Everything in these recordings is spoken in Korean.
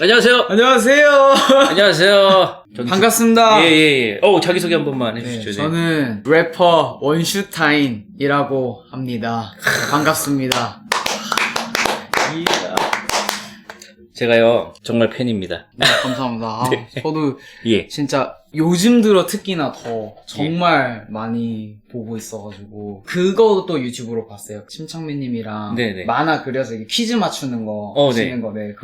안녕하세요. 안녕하세요. 안녕하세요. 반갑습니다. 예. 자기소개 한 번만 해주시죠. 네, 저는 래퍼 원슈타인이라고 합니다. 반갑습니다. 제가요, 정말 팬입니다. 네, 감사합니다. 아, 네. 저도 예. 진짜 요즘 들어 특히나 더 정말 많이 보고 있어가지고 그것도 유튜브로 봤어요. 심창민님이랑 네네. 만화 그려서 이게 퀴즈 맞추는 거 하시는 거. 네.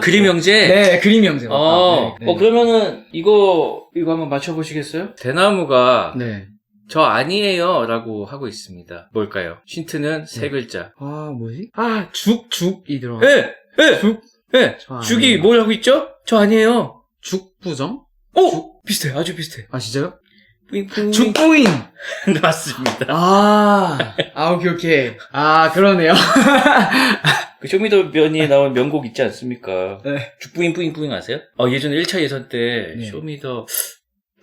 그림 형제? 네, 그림 형제 맞다. 네. 그러면은, 이거 한번 맞춰보시겠어요? 대나무가, 네. 저 아니에요. 라고 하고 있습니다. 뭘까요? 힌트는 세 글자. 아, 뭐지? 아, 죽이 들어가. 예! 저 죽이 아니에요. 뭘 하고 있죠? 저 아니에요. 죽부정? 비슷해. 아주 비슷해. 아, 진짜요? 뿌잉뿌잉. 죽부인! 맞습니다. 오케이. 아, 그러네요. 그 쇼미더머니에 나온 명곡 있지 않습니까? 네. 죽부인 뿌잉뿌잉 아세요? 예전에 1차 예선 때 네. 쇼미더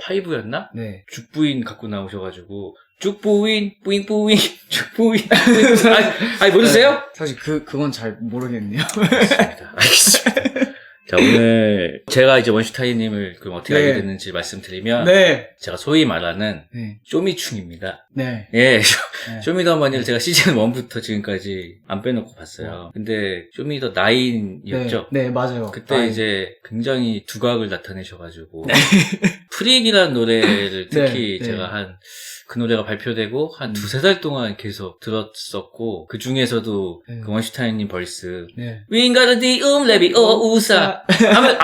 5였나? 네. 죽부인 갖고 나오셔가지고 죽부인 뿌잉뿌잉 죽부인 뿌잉뿌잉 아니 모르세요? 사실 그건 잘 모르겠네요. 알겠습니다. 자, 오늘 제가 이제 원슈타인님을 그럼 어떻게 네. 알게 됐는지 말씀드리면 네. 제가 소위 말하는 네. 쇼미충입니다. 네. 예, 네. 쇼미더머니를 제가 시즌 1부터 지금까지 안 빼놓고 봤어요. 근데 쇼미더 9이었죠? 네, 맞아요. 그때 이제 굉장히 두각을 나타내셔가지고 프릭이라는 노래를 특히 네. 제가 그 노래가 발표되고 한 두세 달 동안 계속 들었었고 그 중에서도 네. 그 원슈타인님 벌스 네. 윙가르디움 레비오우사 하면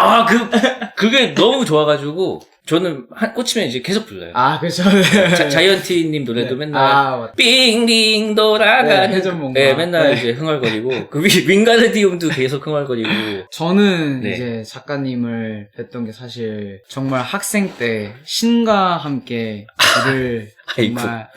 그게 너무 좋아가지고 저는 꽂히면 이제 계속 불러요. 아, 그렇죠. 네. 자이언티님 노래도 네. 맨날 맞다. 빙빙 돌아가는 네, 회전목마. 네, 맨날 네. 이제 흥얼거리고 그 윙가르디움도 계속 흥얼거리고 저는 네. 이제 작가님을 뵀던 게 사실 정말 학생 때 신과 함께 글을 아이고. 정말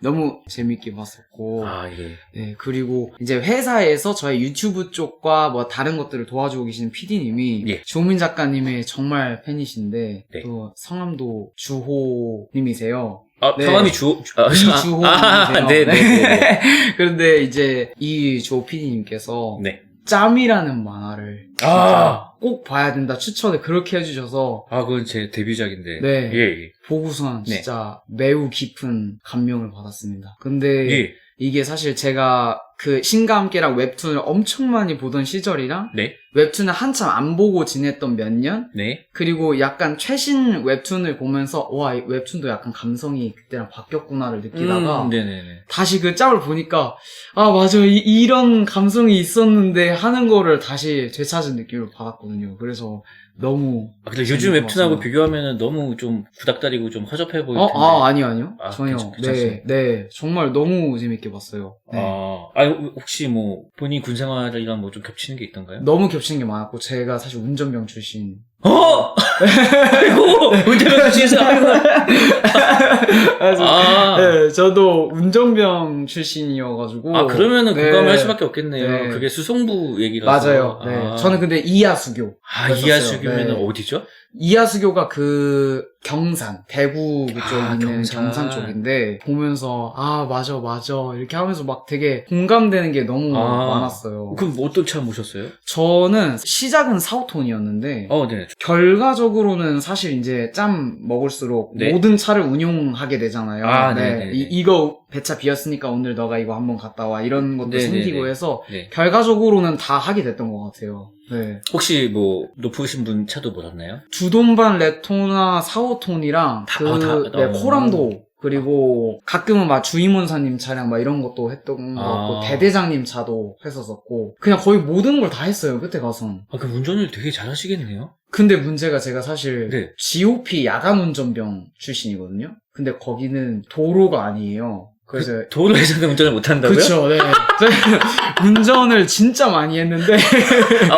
너무 재밌게 봤었고 예. 네, 그리고 이제 회사에서 저의 유튜브 쪽과 뭐 다른 것들을 도와주고 계시는 PD님이 예. 조민 작가님의 정말 팬이신데 네. 또 성함도 주호님이세요. 네. 성함이 이주호님이세요. 네네. 그런데 이제 이주호 PD님께서 네. 짬이라는 만화를 진짜 꼭 봐야 된다 추천을 그렇게 해주셔서 그건 제 데뷔작인데. 네. 예. 보고선 네. 진짜 매우 깊은 감명을 받았습니다. 근데 예. 이게 사실 제가 그 신과 함께랑 웹툰을 엄청 많이 보던 시절이랑 네. 웹툰을 한참 안 보고 지냈던 몇 년, 네. 그리고 약간 최신 웹툰을 보면서 와, 이 웹툰도 약간 감성이 그때랑 바뀌었구나를 느끼다가 네네네. 다시 그 짤을 보니까 아, 맞아, 이런 감성이 있었는데 하는 거를 다시 되찾은 느낌을 받았거든요. 그래서 너무 근데 요즘 재밌게 웹툰하고 봤습니다. 비교하면은 너무 좀 구닥다리고 좀 허접해 보일 텐데. 아니요. 전혀. 괜찮습니다. 네. 정말 너무 재밌게 봤어요. 네. 혹시 뭐 본인 군 생활이랑 뭐 좀 겹치는 게 있던가요? 너무 겹치는 게 많았고, 제가 사실 운전병 출신. 아이고! 운전병 출신에서 네, 저도 운전병 출신이어가지고. 그러면은 네. 공감을 할 수밖에 없겠네요. 네. 그게 수송부 얘기라서. 맞아요. 네. 저는 근데 이하수교. 이하수교면은 네. 어디죠? 이하수교가 그 경산, 대구 그쪽 있는 경산. 경산 쪽인데 보면서 맞아 이렇게 하면서 막 되게 공감되는 게 너무 많았어요. 그럼 어떤 차 모셨어요? 저는 시작은 사우톤이었는데 네. 결과적으로는 사실 이제 짬 먹을수록 네. 모든 차를 운용하게 되잖아요. 네네네. 이거 배차 비었으니까 오늘 너가 이거 한번 갔다 와 이런 것도 네네네. 생기고 해서 네. 결과적으로는 다 하게 됐던 것 같아요. 네. 혹시 뭐 높으신 분 차도 몰았나요? 두돈반 레토나 사오톤이랑 코람도 그리고 가끔은 막 주임원사님 차량 막 이런 것도 했던 것 같고 대대장님 차도 했었었고 그냥 거의 모든 걸 다 했어요 그때 가선. 그럼 운전을 되게 잘하시겠네요? 근데 문제가 제가 사실 네. GOP 야간 운전병 출신이거든요. 근데 거기는 도로가 아니에요. 그래서 도로에서는 운전을 못한다고요? 그쵸, 네. 운전을 진짜 많이 했는데.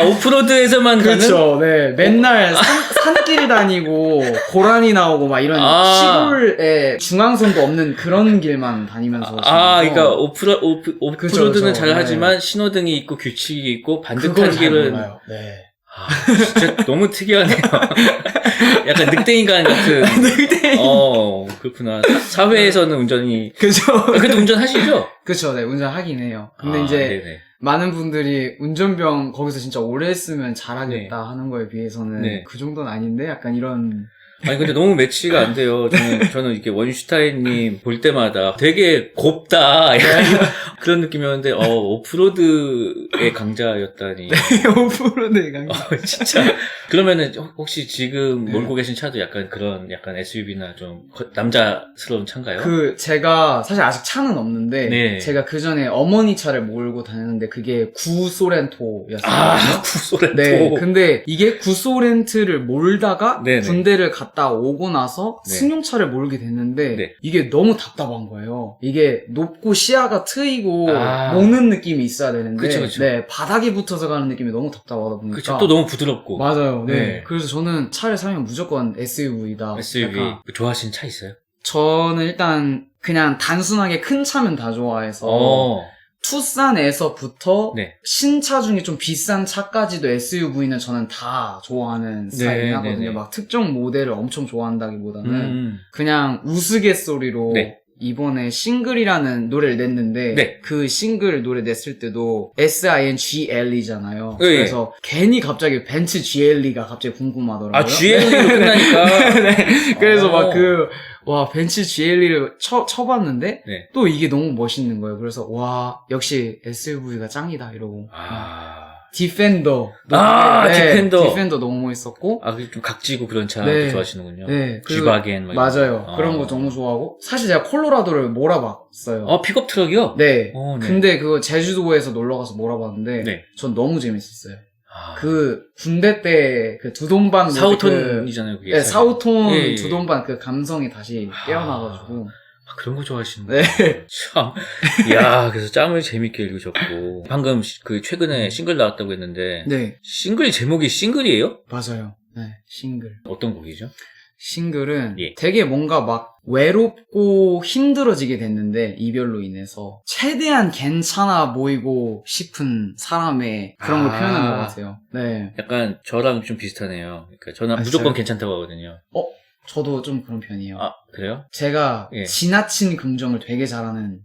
오프로드에서만 그쵸, 네. 맨날 산길 다니고, 고라니 나오고, 막 이런 시골에 중앙선도 없는 그런 길만 다니면서. 그러니까 오프로드는 그쵸, 잘하지만 신호등이 있고 규칙이 있고 반듯한 잘 길은. 몰라요. 네. 진짜 너무 특이하네요. 약간 늑대인간 같은. 늑대인. 그렇구나. 사회에서는 운전이. 그죠. 그래도 운전하시죠? 그쵸, 네. 운전하긴 해요. 근데 이제, 네네. 많은 분들이 운전병 거기서 진짜 오래 했으면 잘하겠다 네. 하는 거에 비해서는 네. 그 정도는 아닌데 약간 이런 아니 근데 너무 매치가 안 돼요. 저는 이렇게 원슈타인님 볼 때마다 되게 곱다 약간 그런 느낌이었는데 오프로드의 강자였다니. 오프로드 강자. 진짜. 그러면은 혹시 지금 네. 몰고 계신 차도 약간 그런 약간 SUV나 좀 남자스러운 차인가요? 제가 사실 아직 차는 없는데 네. 제가 그 전에 어머니 차를 몰고 다녔는데 그게 구소렌토였어요. 구소렌토. 네. 근데 이게 구소렌트를 몰다가 네네. 군대를 갔다 오고 나서 네. 승용차를 몰게 됐는데 네. 이게 너무 답답한 거예요. 이게 높고 시야가 트이고 아. 모는 느낌이 있어야 되는데 그쵸. 네, 바닥에 붙어서 가는 느낌이 너무 답답하다 보니까 그쵸. 또 너무 부드럽고. 맞아요. 네. 네. 그래서 저는 차를 사면 무조건 SUV다. SUV. 좋아하시는 차 있어요? 저는 일단 그냥 단순하게 큰 차면 다 좋아해서 투싼에서부터 네. 신차 중에 좀 비싼 차까지도 SUV는 저는 다 좋아하는 스타일이 하거든요. 네네. 막 특정 모델을 엄청 좋아한다기보다는 그냥 우스갯소리로 네. 이번에 싱글이라는 노래를 냈는데 네. 그 싱글 노래 냈을 때도 SINGLE잖아요. 네. 그래서 괜히 갑자기 벤츠 GLE가 갑자기 궁금하더라고요. GLE로 끝나니까. 네. 그래서 어. 막 벤츠 GLE를 쳐봤는데, 네. 또 이게 너무 멋있는 거예요. 그래서, 역시 SUV가 짱이다, 이러고. 디펜더. 디펜더 너무 멋있었고. 좀 각지고 그런 차 네. 좋아하시는군요. 네. G바겐. 맞아요. 그런 거 너무 좋아하고. 사실 제가 콜로라도를 몰아봤어요. 픽업 트럭이요? 네. 네. 근데 그거 제주도에서 놀러가서 몰아봤는데, 네. 전 너무 재밌었어요. 군대 때 그 두돈반 4,5톤이잖아요, 그게. 네, 4,5톤 예. 두돈반 그 감성이 다시 깨어나가지고. 그런 거 좋아하시는구나. 네. 참. 그래서 짬을 재밌게 읽으셨고. 방금 최근에 싱글 나왔다고 했는데. 네. 싱글 제목이 싱글이에요? 맞아요. 네, 싱글. 어떤 곡이죠? 싱글은 예. 되게 뭔가 막 외롭고 힘들어지게 됐는데 이별로 인해서 최대한 괜찮아 보이고 싶은 사람의 그런 걸 표현한 것 같아요. 네. 약간 저랑 좀 비슷하네요. 그러니까 저는 무조건 진짜요? 괜찮다고 하거든요. 저도 좀 그런 편이에요. 그래요? 제가 예. 지나친 긍정을 되게 잘하는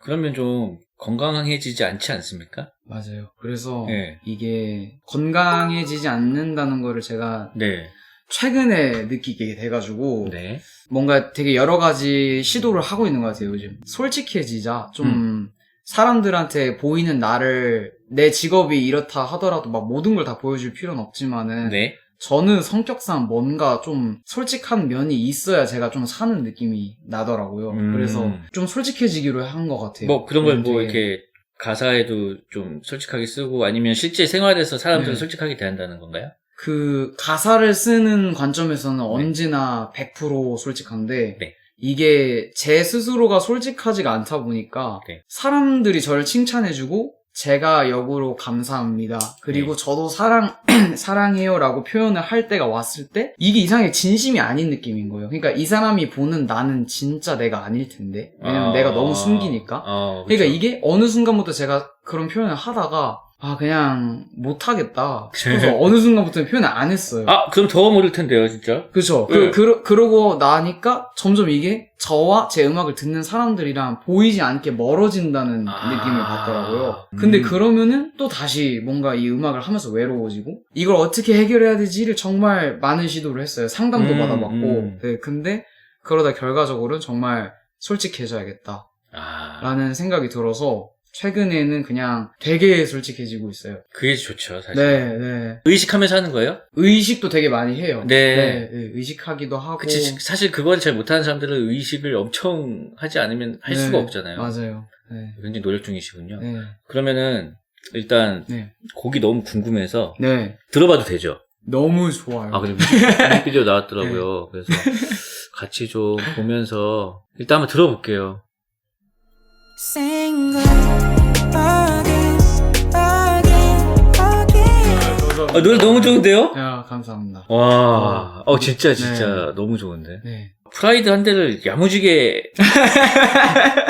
그러면 좀 건강해지지 않지 않습니까? 맞아요. 그래서 네. 이게 건강해지지 않는다는 거를 제가 네. 최근에 느끼게 돼가지고 네. 뭔가 되게 여러 가지 시도를 하고 있는 것 같아요, 요즘. 솔직해지자. 좀 사람들한테 보이는 나를 내 직업이 이렇다 하더라도 막 모든 걸 다 보여줄 필요는 없지만은 네. 저는 성격상 뭔가 좀 솔직한 면이 있어야 제가 좀 사는 느낌이 나더라고요. 그래서 좀 솔직해지기로 한 것 같아요. 뭐 그런 걸 되게. 이렇게 가사에도 좀 솔직하게 쓰고 아니면 실제 생활에서 사람들을 네. 솔직하게 대한다는 건가요? 그 가사를 쓰는 관점에서는 언제나 100% 솔직한데 네. 이게 제 스스로가 솔직하지가 않다 보니까 네. 사람들이 저를 칭찬해주고 제가 역으로 감사합니다. 그리고 네. 저도 사랑해요라고 표현을 할 때가 왔을 때 이게 이상하게 진심이 아닌 느낌인 거예요. 그러니까 이 사람이 보는 나는 진짜 내가 아닐 텐데. 왜냐면 내가 너무 숨기니까. 그러니까 이게 어느 순간부터 제가 그런 표현을 하다가 그냥 못하겠다 싶어서 어느 순간부터는 표현을 안 했어요. 그럼 더 모를 텐데요, 진짜. 그쵸. 네. 그러고 나니까 점점 이게 저와 제 음악을 듣는 사람들이랑 보이지 않게 멀어진다는 느낌을 받더라고요. 근데 그러면은 또 다시 뭔가 이 음악을 하면서 외로워지고 이걸 어떻게 해결해야 되지를 정말 많은 시도를 했어요. 상담도 받아봤고. 네, 근데 그러다 결과적으로는 정말 솔직해져야겠다. 라는 생각이 들어서 최근에는 그냥 되게 솔직해지고 있어요. 그게 좋죠, 사실. 네. 의식하면서 하는 거예요? 의식도 되게 많이 해요. 네. 의식하기도 하고. 그치, 사실 그건 잘 못하는 사람들은 의식을 엄청 하지 않으면 할 수가 없잖아요. 맞아요. 네. 굉장히 노력 중이시군요. 네. 그러면은, 일단, 곡이 너무 궁금해서, 들어봐도 되죠? 너무 좋아요. 근데 뮤직비디오 나왔더라고요. 그래서 같이 좀 보면서, 일단 한번 들어볼게요. 노래 너무 좋은데요? 감사합니다. 와, 진짜 너무 좋은데. 네. 프라이드 한 대를 야무지게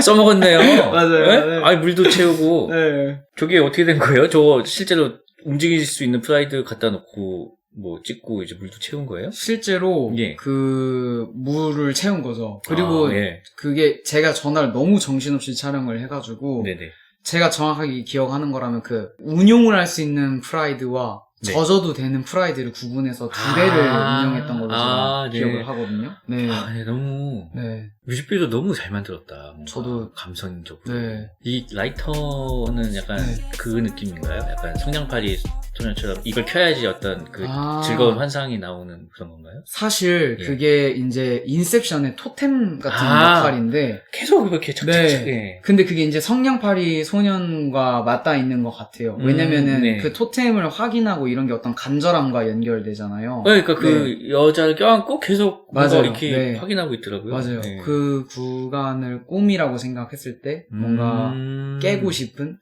써먹었네요. 맞아요. 네? 물도 채우고. 네. 저게 어떻게 된 거예요? 저거 실제로 움직일 수 있는 프라이드 갖다 놓고 찍고 이제 물도 채운 거예요? 실제로 그 물을 채운 거죠. 그리고 예. 그게 제가 전날 너무 정신없이 촬영을 해가지고 네네. 제가 정확하게 기억하는 거라면 그 운용을 할 수 있는 프라이드와 네. 젖어도 되는 프라이드를 구분해서 두 개를 운영했던 걸로 제가 네. 기억을 하거든요. 네. 네, 너무 네. 뮤직비디오 너무 잘 만들었다. 뭔가 저도 감성적으로. 네. 이 라이터는 약간 네. 그 느낌인가요? 약간 성냥팔이 소년처럼 이걸 켜야지 어떤 그 아. 즐거운 환상이 나오는 그런 건가요? 사실 예. 그게 이제 인셉션의 토템 같은 아. 역할인데 계속 이렇게 착착착. 네. 근데 그게 이제 성냥팔이 소년과 맞닿아 있는 것 같아요. 왜냐면은 네. 그 토템을 확인하고 이런 게 어떤 간절함과 연결되잖아요. 그러니까 그 여자를 껴안고 계속 뭔가 맞아요. 이렇게 네. 확인하고 있더라고요. 맞아요. 네. 그 구간을 꿈이라고 생각했을 때 뭔가 깨고 싶은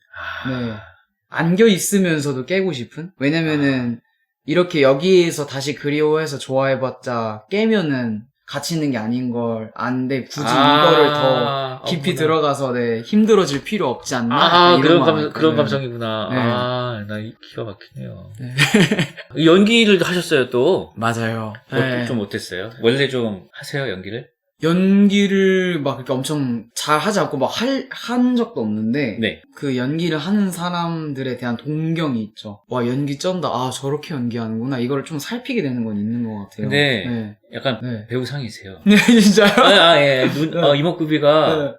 아. 네. 안겨 있으면서도 깨고 싶은? 왜냐면은 이렇게 여기에서 다시 그리워해서 좋아해봤자 깨면은 같이 있는 게 아닌 걸 아는데 굳이 이거를 더 깊이 들어가서 네, 힘들어질 필요 없지 않나? 아, 이런 그런 네. 감성이구나. 네. 아, 나 기가 막히네요. 네. 연기를 하셨어요, 또? 맞아요. 네. 좀 어땠어요? 원래 좀 하세요, 연기를? 연기를 막 그렇게 엄청 잘 하지 않고 막 한 적도 없는데 네. 그 연기를 하는 사람들에 대한 동경이 있죠. 와, 연기 쩐다. 아, 저렇게 연기하는구나. 이거를 좀 살피게 되는 건 있는 것 같아요. 근데 네. 약간 네. 배우상이세요. 네, 진짜요? 예. 이목구비가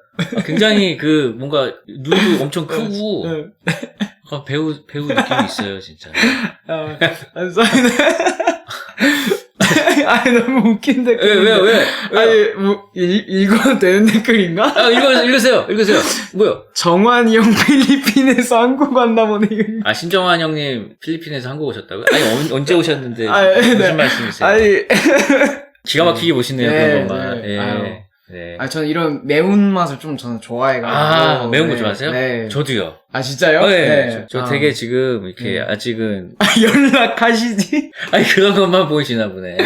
굉장히 그 뭔가 눈도 엄청 크고 네. 약간 배우 느낌이 있어요, 진짜. 감사합니다. 아니, 너무 웃긴 댓글. 왜? 아니, 뭐, 읽어도 되는 댓글인가? 아, 읽으세요. 뭐요? 정환이 형 필리핀에서 한국 왔나 보네. 아, 신정환 형님 필리핀에서 한국 오셨다고요? 아니, 언제 오셨는데 무슨 네. 말씀이세요? 아니, 기가 막히게 보시네요, 네, 그런 것만. 네. 예. 아유. 네. 아니, 저는 이런 매운맛을 좀 저는 좋아해가지고. 아, 매운 거 네. 좋아하세요? 네. 저도요. 아, 진짜요? 네. 저 아. 되게 지금 이렇게 네. 아직은 연락하시지? 아니 그런 것만 보이시나 보네.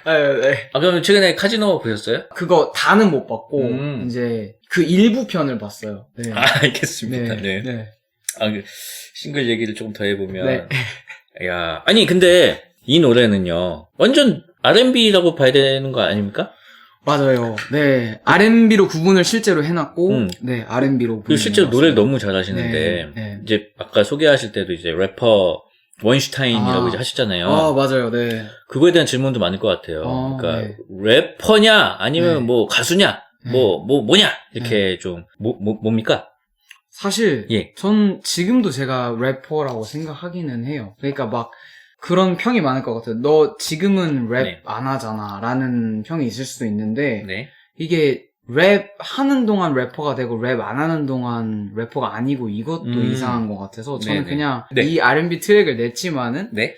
아유, 네. 아, 그럼 최근에 카지노 보셨어요? 그거 다는 못 봤고, 음. 이제 그 일부 편을 봤어요. 네. 아, 알겠습니다. 네. 네. 아, 그 싱글 얘기를 조금 더 해보면. 네. 야, 아니, 근데 이 노래는요, 완전 R&B라고 봐야 되는 거 아닙니까? 맞아요. 네. R&B로 구분을 실제로 해놨고, 네, R&B로. 그리고 실제로 노래를 너무 잘하시는데, 네. 이제 아까 소개하실 때도 이제 래퍼 원슈타인이라고 이제 하시잖아요. 아, 맞아요. 네. 그거에 대한 질문도 많을 것 같아요. 그러니까 네. 래퍼냐, 아니면 네. 뭐 가수냐, 네. 뭐냐, 이렇게 좀, 뭡니까? 사실, 예. 전 지금도 제가 래퍼라고 생각하기는 해요. 그러니까 막, 그런 평이 많을 것 같아요. 너 지금은 랩 네. 안 하잖아. 라는 평이 있을 수도 있는데, 네. 이게 랩 하는 동안 래퍼가 되고 랩 안 하는 동안 래퍼가 아니고 이것도 이상한 것 같아서 저는 네네. 그냥 네. 이 R&B 트랙을 냈지만은 네.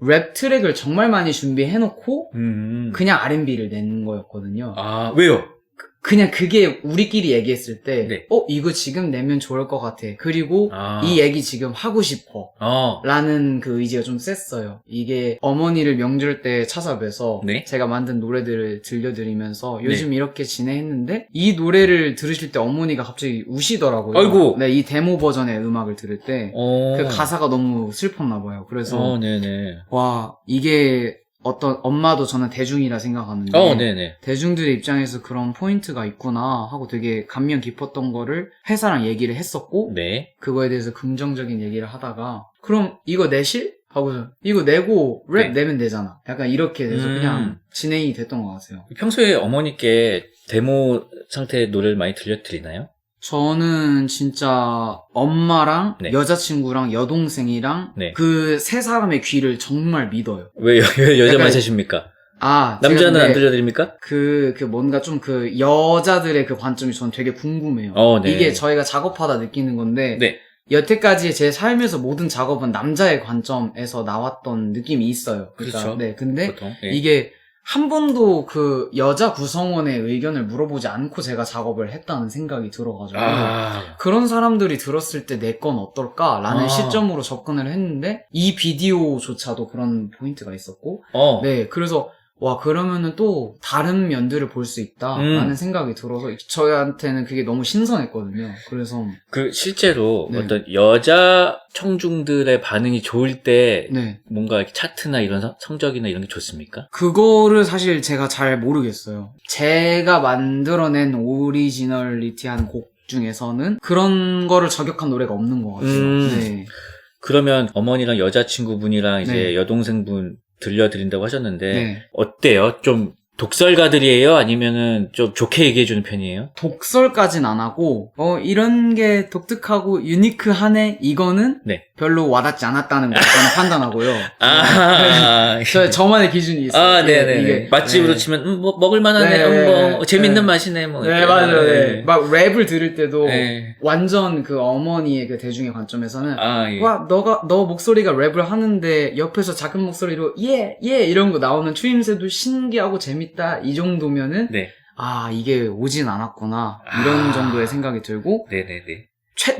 랩 트랙을 정말 많이 준비해놓고 그냥, 그냥 R&B를 낸 거였거든요. 아, 왜요? 그냥 그게 우리끼리 얘기했을 때 네. 이거 지금 내면 좋을 것 같아. 그리고 아. 이 얘기 지금 하고 싶어. 라는 그 의지가 좀 셌어요. 이게 어머니를 명절 때 찾아뵈서 네. 제가 만든 노래들을 들려드리면서 요즘 이렇게 지내했는데 이 노래를 들으실 때 어머니가 갑자기 우시더라고요. 아이고. 네, 이 데모 버전의 음악을 들을 때 그 가사가 너무 슬펐나 봐요. 그래서 네네. 와, 이게 어떤 엄마도 저는 대중이라 생각하는데 네네. 대중들의 입장에서 그런 포인트가 있구나 하고 되게 감명 깊었던 거를 회사랑 얘기를 했었고 네. 그거에 대해서 긍정적인 얘기를 하다가 그럼 이거 내실? 하고서 이거 내고 랩 내면 되잖아. 약간 이렇게 돼서 그냥 진행이 됐던 것 같아요. 평소에 어머니께 데모 상태의 노래를 많이 들려드리나요? 저는 진짜 엄마랑 네. 여자친구랑 여동생이랑 네. 그 세 사람의 귀를 정말 믿어요. 왜 여자만 약간- 셋입니까? 아, 남자는 제가 안 근데 들려드립니까? 그 뭔가 좀 그 여자들의 그 관점이 저는 되게 궁금해요. 네. 이게 저희가 작업하다 느끼는 건데 네. 여태까지 제 삶에서 모든 작업은 남자의 관점에서 나왔던 느낌이 있어요. 그러니까, 그렇죠. 네, 근데 보통. 네. 이게 한 번도 그 여자 구성원의 의견을 물어보지 않고 제가 작업을 했다는 생각이 들어가지고 그런 사람들이 들었을 때 내 건 어떨까라는 시점으로 접근을 했는데 이 비디오조차도 그런 포인트가 있었고 네, 그래서 와, 그러면은 또 다른 면들을 볼 수 있다라는 생각이 들어서 저희한테는 그게 너무 신선했거든요. 그래서 그 실제로 네. 어떤 여자 청중들의 반응이 좋을 때 네, 뭔가 이렇게 차트나 이런 성적이나 이런 게 좋습니까? 그거를 사실 제가 잘 모르겠어요. 제가 만들어낸 오리지널리티한 곡 중에서는 그런 거를 저격한 노래가 없는 것 같아요. 네. 그러면 어머니랑 여자친구분이랑 이제 네. 여동생분 들려드린다고 하셨는데 네. 어때요? 좀 독설가들이에요? 아니면은 좀 좋게 얘기해주는 편이에요? 독설까진 안 하고 이런 게 독특하고 유니크하네 이거는 네. 별로 와닿지 않았다는 걸 저는 판단하고요. 저만의 기준이 있어요. 아, 네네. 이게 맛집으로 네. 치면 뭐 먹을만하네, 네. 뭐 재밌는 네. 맛이네, 뭐. 네, 맞아요. 네. 네. 막 랩을 들을 때도 네. 완전 그 어머니의 그 대중의 관점에서는 아, 예. 와, 너 목소리가 랩을 하는데 옆에서 작은 목소리로 예 이런 거 나오는 추임새도 신기하고 재밌다 이 정도면은 네. 아, 이게 오진 않았구나 이런 정도의 생각이 들고 네네네.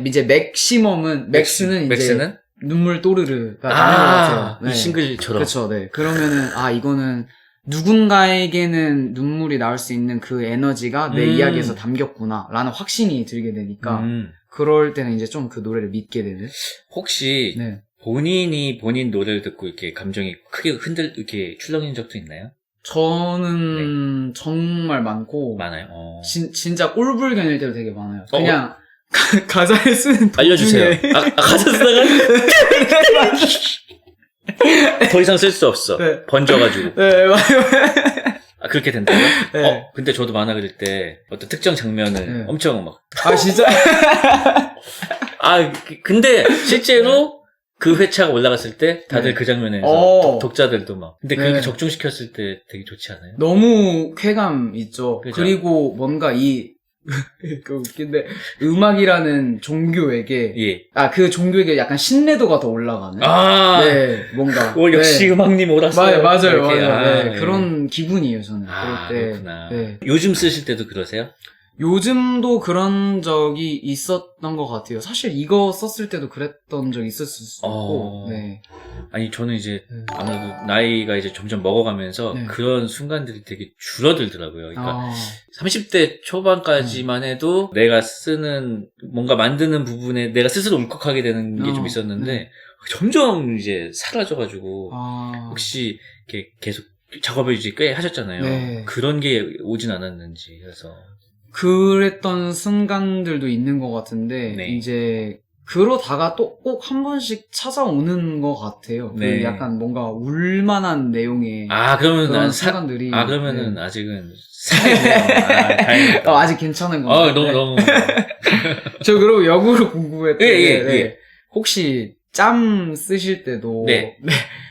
이제 맥시멈은 맥스는 맥스는? 눈물 또르르가 나는 것 같아요. 네. 이 싱글처럼. 그렇죠. 네. 그러면은 이거는 누군가에게는 눈물이 나올 수 있는 그 에너지가 내 이야기에서 담겼구나라는 확신이 들게 되니까 그럴 때는 이제 좀 그 노래를 믿게 되는. 혹시 네. 본인이 본인 노래를 듣고 이렇게 감정이 크게 이렇게 출렁인 적도 있나요? 저는 정말 많고 많아요. 진짜 꼴불견일 때도 되게 많아요. 그냥 가사를 쓰는 알려주세요. 가사 쓰다가 더 이상 쓸 수 없어. 네. 번져가지고. 네, 맞아요. 그렇게 된다고요? 네. 근데 저도 만화 그릴 때 어떤 특정 장면을 네. 엄청 막. 진짜? 근데 실제로 그 회차가 올라갔을 때 다들 네. 그 장면에서 독자들도 막. 근데 그렇게 네. 적중시켰을 때 되게 좋지 않아요? 너무 쾌감 있죠. 그죠? 그리고 뭔가 그 웃긴데 음악이라는 종교에게 예. 그 종교에게 약간 신뢰도가 더 올라가는. 네, 뭔가. 역시 네. 음악님 오랐어요. 맞아요. 이렇게. 네, 네. 그런 기분이에요, 저는. 그럴 때. 그렇구나. 네. 요즘 쓰실 때도 그러세요? 요즘도 그런 적이 있었던 것 같아요. 사실 이거 썼을 때도 그랬던 적이 있었을 수도 있고. 네. 아니, 저는 이제 아무래도 나이가 이제 점점 먹어가면서 네. 그런 순간들이 되게 줄어들더라고요. 그러니까 30대 초반까지만 해도 내가 쓰는, 뭔가 만드는 부분에 내가 스스로 울컥하게 되는 게 좀 있었는데 네. 점점 이제 사라져가지고 혹시 이렇게 계속 작업을 이제 꽤 하셨잖아요. 네. 그런 게 오진 않았는지 해서. 그랬던 순간들도 있는 것 같은데, 네. 이제, 그러다가 또 꼭 한 번씩 찾아오는 것 같아요. 네. 그 약간 뭔가 울만한 내용의 그러면 그런 난 순간들이. 그러면은 네. 아직은 살아있네요. 다행이다. 아직 괜찮은 건가요? 너무. 저 그리고 역으로 궁금했던 게, 예. 혹시 짬 쓰실 때도, 네.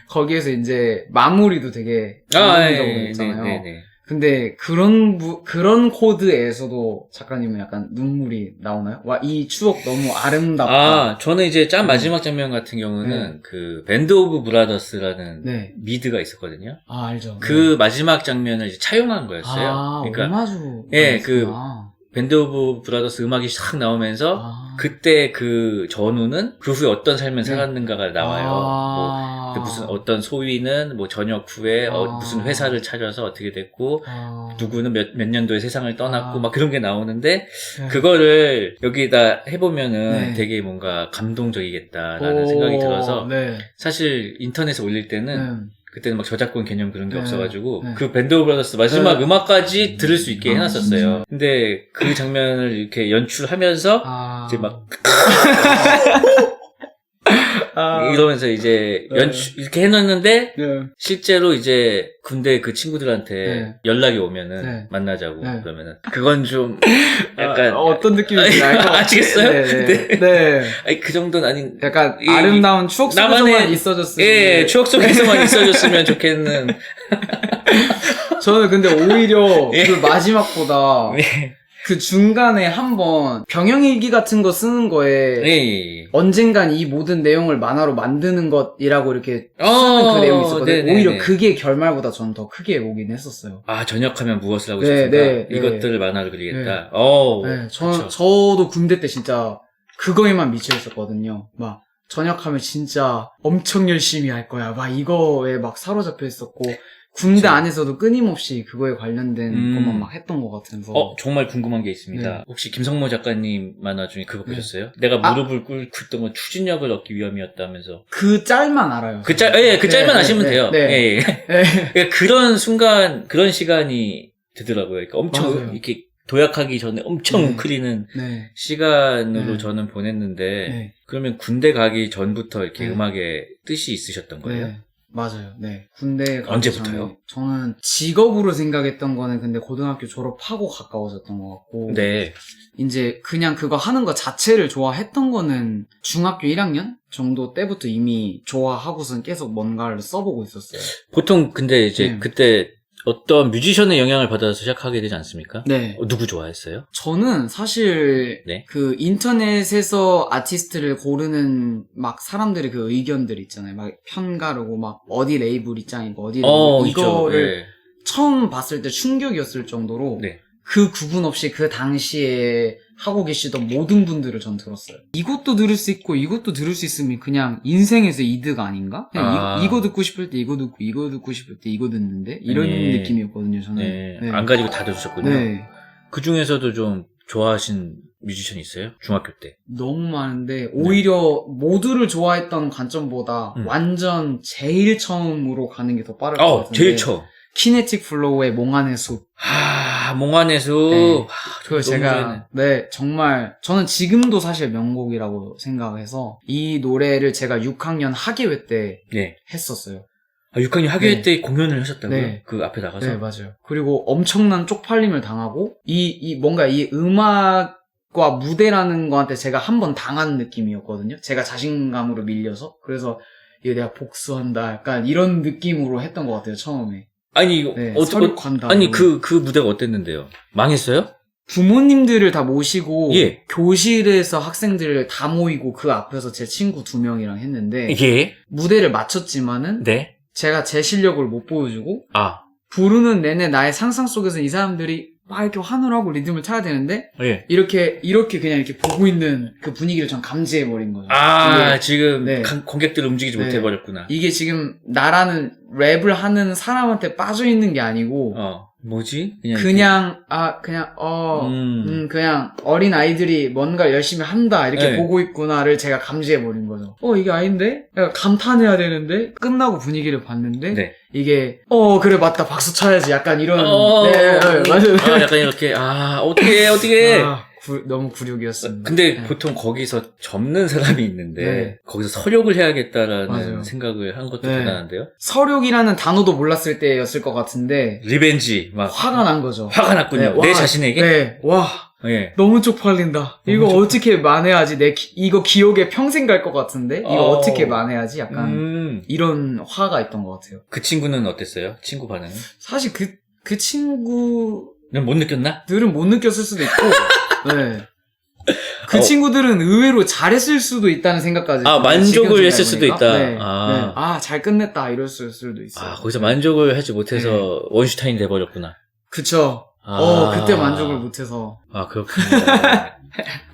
거기에서 이제 마무리도 되게 감동적으로 했잖아요. 네. 근데 그런 코드에서도 작가님은 약간 눈물이 나오나요? 와, 이 추억 너무 아름답다. 저는 이제 짠 마지막 장면 같은 경우는 그 밴드 오브 브라더스라는 미드가 있었거든요. 알죠. 그 마지막 장면을 이제 차용한 거였어요. 그러니까 오마주. 그 밴드 오브 브라더스 음악이 싹 나오면서 그때 그 전우는 그 후에 어떤 삶을 살았는가가 나와요. 뭐 무슨 어떤 소위는 뭐 전역 후에 무슨 회사를 차려서 어떻게 됐고 누구는 몇 년도에 세상을 떠났고 막 그런 게 나오는데 그거를 여기다 해보면은 되게 뭔가 감동적이겠다라는 생각이 들어서 사실 인터넷에 올릴 때는 그때는 막 저작권 개념 그런 게 없어가지고 그 밴드 오브 브라더스 마지막 음악까지 들을 수 있게 해놨었어요. 근데 그 장면을 이렇게 연출하면서 이제 막 이러면서 이제 이렇게 해놨는데 실제로 이제 군대 그 친구들한테 연락이 오면은 만나자고 그러면은 그건 좀 약간 어떤 느낌인지 알 것 같아요. 아시겠어요? 네. 아니 그 정도는 아닌 약간 아름다운 추억 속에서만 있어줬으면 추억 속에서만 있어줬으면 좋겠는. 저는 근데 오히려 그 마지막보다 그 중간에 한번 병영일기 같은 거 쓰는 거에 언젠간 이 모든 내용을 만화로 만드는 것이라고 이렇게 쓰는 그 내용이 있었거든요. 오히려 그게 결말보다 전 더 크게 오긴 했었어요. 전역하면 무엇을 하고 싶은가? 이것들을 만화로 그리겠다. 저도 군대 때 진짜 그거에만 미쳐 있었거든요. 막 전역하면 진짜 엄청 열심히 할 거야. 막 이거에 막 사로잡혀 있었고 군대 안에서도 끊임없이 그거에 관련된 것만 막 했던 것 같아서. 정말 궁금한 게 있습니다. 혹시 김성모 작가님 만화 중에 그거 보셨어요? 내가 무릎을 꿇고 있던 건 추진력을 얻기 위함이었다면서. 그 짤만 알아요. 그 짤만 아시면 돼요. 그러니까 그런 순간, 그런 시간이 되더라고요. 그러니까 엄청 이렇게 도약하기 전에 엄청 네. 웅크리는 네. 시간으로 네. 저는 보냈는데 네. 그러면 군대 가기 전부터 이렇게 네. 음악에 뜻이 있으셨던 거예요? 네. 맞아요. 네. 군대 가기 언제부터요? 전에 저는 직업으로 생각했던 거는 근데 고등학교 졸업하고 가까워졌던 것 같고. 네. 이제 그냥 그거 하는 거 자체를 좋아했던 거는 중학교 1학년 정도 때부터 이미 좋아하고선 계속 뭔가를 써보고 있었어요. 보통 근데 이제 네. 그때 어떤 뮤지션의 영향을 받아서 시작하게 되지 않습니까? 네. 누구 좋아했어요? 저는 사실 네. 그 인터넷에서 아티스트를 고르는 막 사람들의 그 의견들 있잖아요. 막 편가르고 막 어디 레이블 입장이고 어디 레이블 있죠. 이거를 네. 처음 봤을 때 충격이었을 정도로 네. 그 구분 없이 그 당시에 하고 계시던 모든 분들을 전 들었어요. 이것도 들을 수 있고 이것도 들을 수 있으면 그냥 인생에서 이득 아닌가? 그냥 이거 듣고 싶을 때 이거 듣고 이거 듣고 싶을 때 이거 듣는데 이런 네. 느낌이었거든요. 저는. 네. 네. 안 가지고 다 들으셨군요. 네. 그 중에서도 좀 좋아하신 뮤지션 있어요? 중학교 때. 너무 많은데 오히려 모두를 좋아했던 관점보다 완전 제일 처음으로 가는 게 더 빠를 것 같은데. 제일 처음. 키네틱 플로우의 몽환의 숲. 몽환의 숲. 네. 그걸 너무 제가 좋아하네. 네 정말 저는 지금도 사실 명곡이라고 생각해서 이 노래를 제가 6학년 학예회 때 네. 했었어요. 6학년 학예회 네. 때 공연을 하셨다고요? 네. 그 앞에 나가서? 네 맞아요. 그리고 엄청난 쪽팔림을 당하고 뭔가 이 음악과 무대라는 거한테 제가 한 번 당한 느낌이었거든요. 제가 자신감으로 밀려서 그래서 이거 내가 복수한다 약간 이런 느낌으로 했던 것 같아요 처음에. 아니, 이거, 네, 설욕한다. 아니, 그 무대가 어땠는데요? 망했어요? 부모님들을 다 모시고 예. 교실에서 학생들 다 모이고 그 앞에서 제 친구 2명이랑 했는데 예. 무대를 마쳤지만은 네. 제가 제 실력을 못 보여주고 부르는 내내 나의 상상 속에서 이 사람들이 막 이렇게 환호하고 리듬을 타야 되는데 예. 이렇게 그냥 이렇게 보고 있는 그 분위기를 전 감지해버린 거죠. 지금 네. 관객들을 움직이지 네. 못해버렸구나. 이게 지금 나라는 랩을 하는 사람한테 빠져있는 게 아니고 뭐지? 그냥 어린 아이들이 뭔가 열심히 한다 이렇게 네. 보고 있구나를 제가 감지해버린 거죠. 이게 아닌데? 약간 감탄해야 되는데 끝나고 분위기를 봤는데 네. 이게 그래 맞다 박수 쳐야지 약간 이런 네, 맞아요. 약간 이렇게 어떻게 너무 굴욕이었습니다. 근데 네. 보통 거기서 접는 사람이 있는데 네. 거기서 설욕을 해야겠다라는 맞아요. 생각을 한 것도 네. 대단한데요. 설욕이라는 단어도 몰랐을 때였을 것 같은데 리벤지 막 화가 난 거죠. 화가 났군요. 네, 내 자신에게. 네, 와. 예. 너무 쪽팔린다. 이거 어떻게 만회하지? 이거 기억에 평생 갈 것 같은데? 이거 어떻게 만회하지? 약간 이런 화가 있던 것 같아요. 그 친구는 어땠어요? 친구 반응은? 사실 그 친구들은 못 느꼈나? 못 느꼈을 수도 있고, 네. 그 친구들은 의외로 잘했을 수도 있다는 생각까지. 만족을 했을 수도 있다. 네. 잘 끝냈다. 이랬을 수도 있어요. 거기서 만족을 하지 못해서 원슈타인 돼버렸구나. 그쵸. 그때 만족을 못해서. 그렇군요.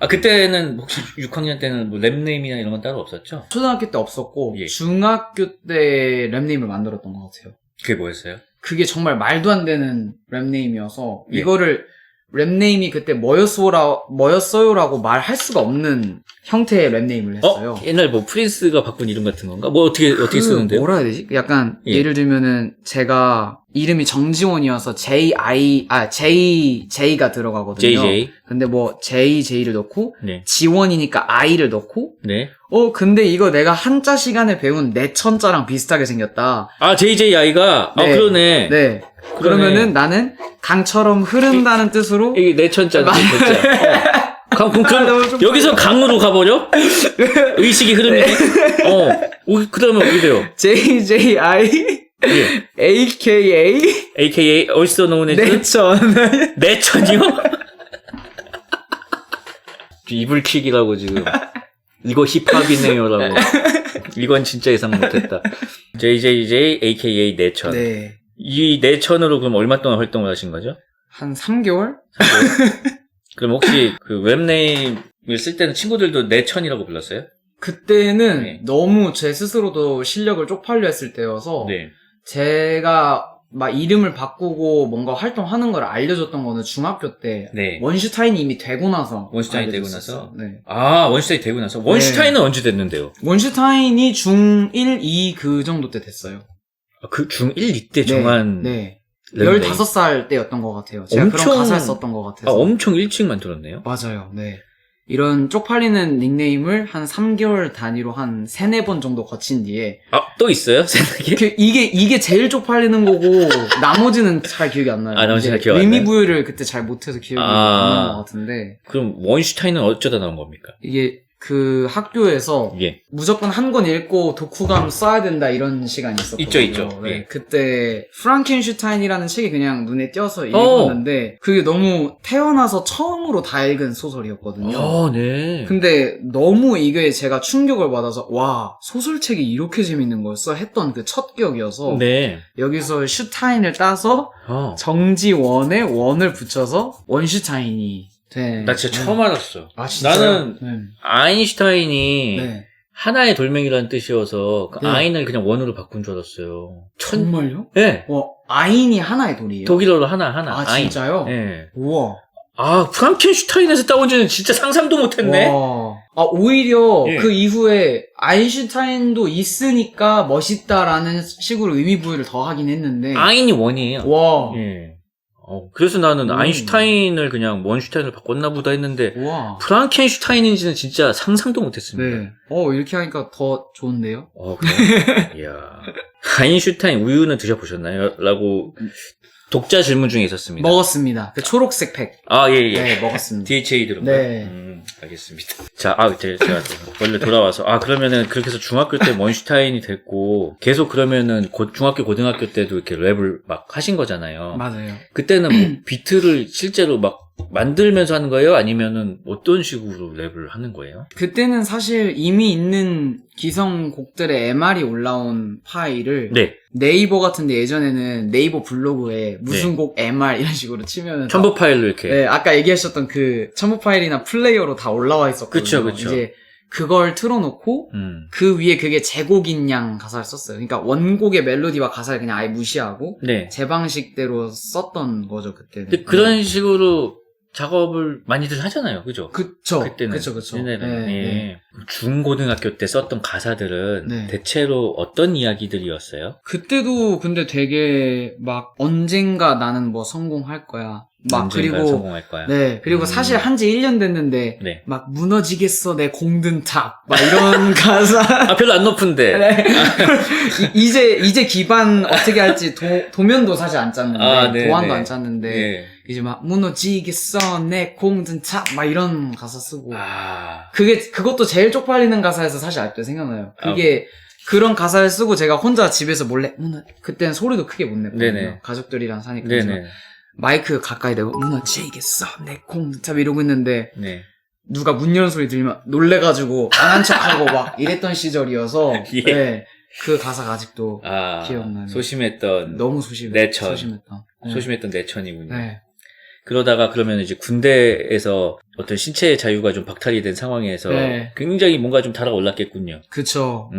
그때는 혹시 6학년 때는 뭐 랩네임이나 이런 건 따로 없었죠? 초등학교 때 없었고, 예. 중학교 때 랩네임을 만들었던 것 같아요. 그게 뭐였어요? 그게 정말 말도 안 되는 랩네임이어서, 예. 이거를 랩네임이 그때 뭐였어요라고 말할 수가 없는 형태의 랩네임을 했어요. 옛날 뭐 프린스가 바꾼 이름 같은 건가? 뭐 어떻게 쓰는데요? 뭐라 해야 되지? 약간 예. 예를 들면은 제가 이름이 정지원이어서 J가 들어가거든요. JJ. 근데 뭐 JJ를 넣고 네. 지원이니까 I를 넣고 네. 근데 이거 내가 한자 시간에 배운 내천자랑 비슷하게 생겼다. JJI가 네. 그러네. 네. 그러면은 나는 강처럼 흐른다는 뜻으로 이게 내천자인데 진짜. 여기서 강으로 가버려? 의식이 흐르네. 그다음에 어떻게 돼요? JJI 예. AKA 어디서 나온 애죠? 내천이요? 이불킥이라고 지금. 이거 힙합이네요라고. 이건 진짜 예상 못했다. JJJ AKA 내천. 네. 이 내천으로 그럼 얼마 동안 활동을 하신 거죠? 한 3개월? 그럼 혹시 그 웹네임을 쓸 때는 친구들도 내천이라고 불렀어요? 그때는 네. 너무 제 스스로도 실력을 쪽팔려 했을 때여서 네. 제가 막 이름을 바꾸고 뭔가 활동하는 걸 알려줬던 거는 중학교 때 네. 원슈타인이 이미 되고 나서 원슈타인이 되고 알려줬었어요. 나서? 네. 원슈타인이 되고 나서? 원슈타인은 언제 됐는데요? 원슈타인이 중1, 2 그 정도 때 됐어요. 그 중1 이때 정한 네. 런웨이. 15살 때였던 것 같아요. 제가 그런 가사를 썼던 것 같아서. 엄청 일찍 만들었네요. 맞아요. 네. 이런 쪽팔리는 닉네임을 한 3개월 단위로 한 3, 4번 정도 거친 뒤에. 또 있어요? 생각이? 이게 제일 쪽팔리는 거고, 나머지는 잘 기억이 안 나요. 나머지는 기억 안 나요? 의미부여를 그때 잘 못해서 기억이 안 나는 것 같은데. 그럼 원슈타인은 어쩌다 나온 겁니까? 이게 그 학교에서 예. 무조건 한 권 읽고 독후감 써야 된다 이런 시간이 있었거든요. 있죠. 네. 예. 그때 프랑켄슈타인이라는 책이 그냥 눈에 띄어서 읽었는데 그게 너무 태어나서 처음으로 다 읽은 소설이었거든요. 네. 근데 너무 이게 제가 충격을 받아서 와 소설책이 이렇게 재밌는 거였어 했던 그 첫 기억이어서 네. 여기서 슈타인을 따서 정지원에 원을 붙여서 원슈타인이 네. 나 진짜 처음 알았어. 진짜요? 나는 네. 아인슈타인이 네. 하나의 돌멩이라는 뜻이어서 그 네. 아인을 그냥 원으로 바꾼 줄 알았어요. 정말요? 네. 아인이 하나의 돌이에요? 독일어로 하나. 아인. 진짜요? 네. 우와. 프랑켄슈타인에서 따온지는 진짜 상상도 못했네. 와. 오히려 예. 그 이후에 아인슈타인도 있으니까 멋있다라는 식으로 의미부여를 더 하긴 했는데. 아인이 원이에요. 와. 예. 그래서 나는 아인슈타인을 그냥 원슈타인을 바꿨나 보다 했는데 와. 프랑켄슈타인인지는 진짜 상상도 못했습니다. 네. 이렇게 하니까 더 좋은데요? 그래? 이야. 아인슈타인 우유는 드셔보셨나요? 라고 독자 질문 중에 있었습니다. 먹었습니다. 그 초록색 팩. 예. 네, 먹었습니다. DHA 들은 네. 거. 알겠습니다. 자, 제가 원래 돌아와서. 그러면은 그렇게 해서 중학교 때 원슈타인이 됐고, 계속 그러면은 중학교, 고등학교 때도 이렇게 랩을 막 하신 거잖아요. 맞아요. 그때는 뭐 비트를 실제로 막 만들면서 하는 거예요? 아니면은 어떤 식으로 랩을 하는 거예요? 그때는 사실 이미 있는 기성곡들의 MR이 올라온 파일을 네. 네이버 같은데 예전에는 네이버 블로그에 무슨 네. 곡 MR 이런 식으로 치면 첨부 파일로 이렇게. 네, 아까 얘기하셨던 그 첨부 파일이나 플레이어로 다 올라와 있었거든요. 그쵸. 이제 그걸 틀어놓고 그 위에 그게 제곡인 양 가사를 썼어요. 그러니까 원곡의 멜로디와 가사를 그냥 아예 무시하고 네. 제 방식대로 썼던 거죠 그때는. 근데 그런 식으로 작업을 많이들 하잖아요. 그죠? 그쵸. 그때는. 그쵸. 옛날에는. 네, 예. 네. 중고등학교 때 썼던 가사들은 네. 대체로 어떤 이야기들이었어요? 그때도 근데 되게 막 언젠가 나는 뭐 성공할 거야. 막 언젠가 그리고 성공할 거야. 네. 그리고 사실 한지 1년 됐는데 네. 막 무너지겠어 내 공든 탑. 막 이런 가사. 별로 안 높은데. 네. 이제 기반 어떻게 할지 도면도 사실 안 짰는데 네, 도안도 네. 안 짰는데 네. 이제 막 무너지겠어 내 공든 탑 막 이런 가사 쓰고 아. 그것도 제일 쪽팔리는 가사에서 사실 아직도 생각나요. 그게 그런 가사를 쓰고 제가 혼자 집에서 몰래 그때는 소리도 크게 못 냈거든요. 네네. 가족들이랑 사니까 네네. 마이크 가까이 대고 무너지겠어 내 공든 탑 이러고 있는데 네. 누가 문 여는 소리 들리면 놀래가지고 안 한 척하고 막 이랬던 시절이어서 예. 네, 그 가사가 아직도 기억나요. 소심했던 너무 내천. 소심했던 내천이군요. 네. 그러다가 그러면 이제 군대에서 어떤 신체의 자유가 좀 박탈이 된 상황에서 네. 굉장히 뭔가 좀 달아올랐겠군요. 그쵸.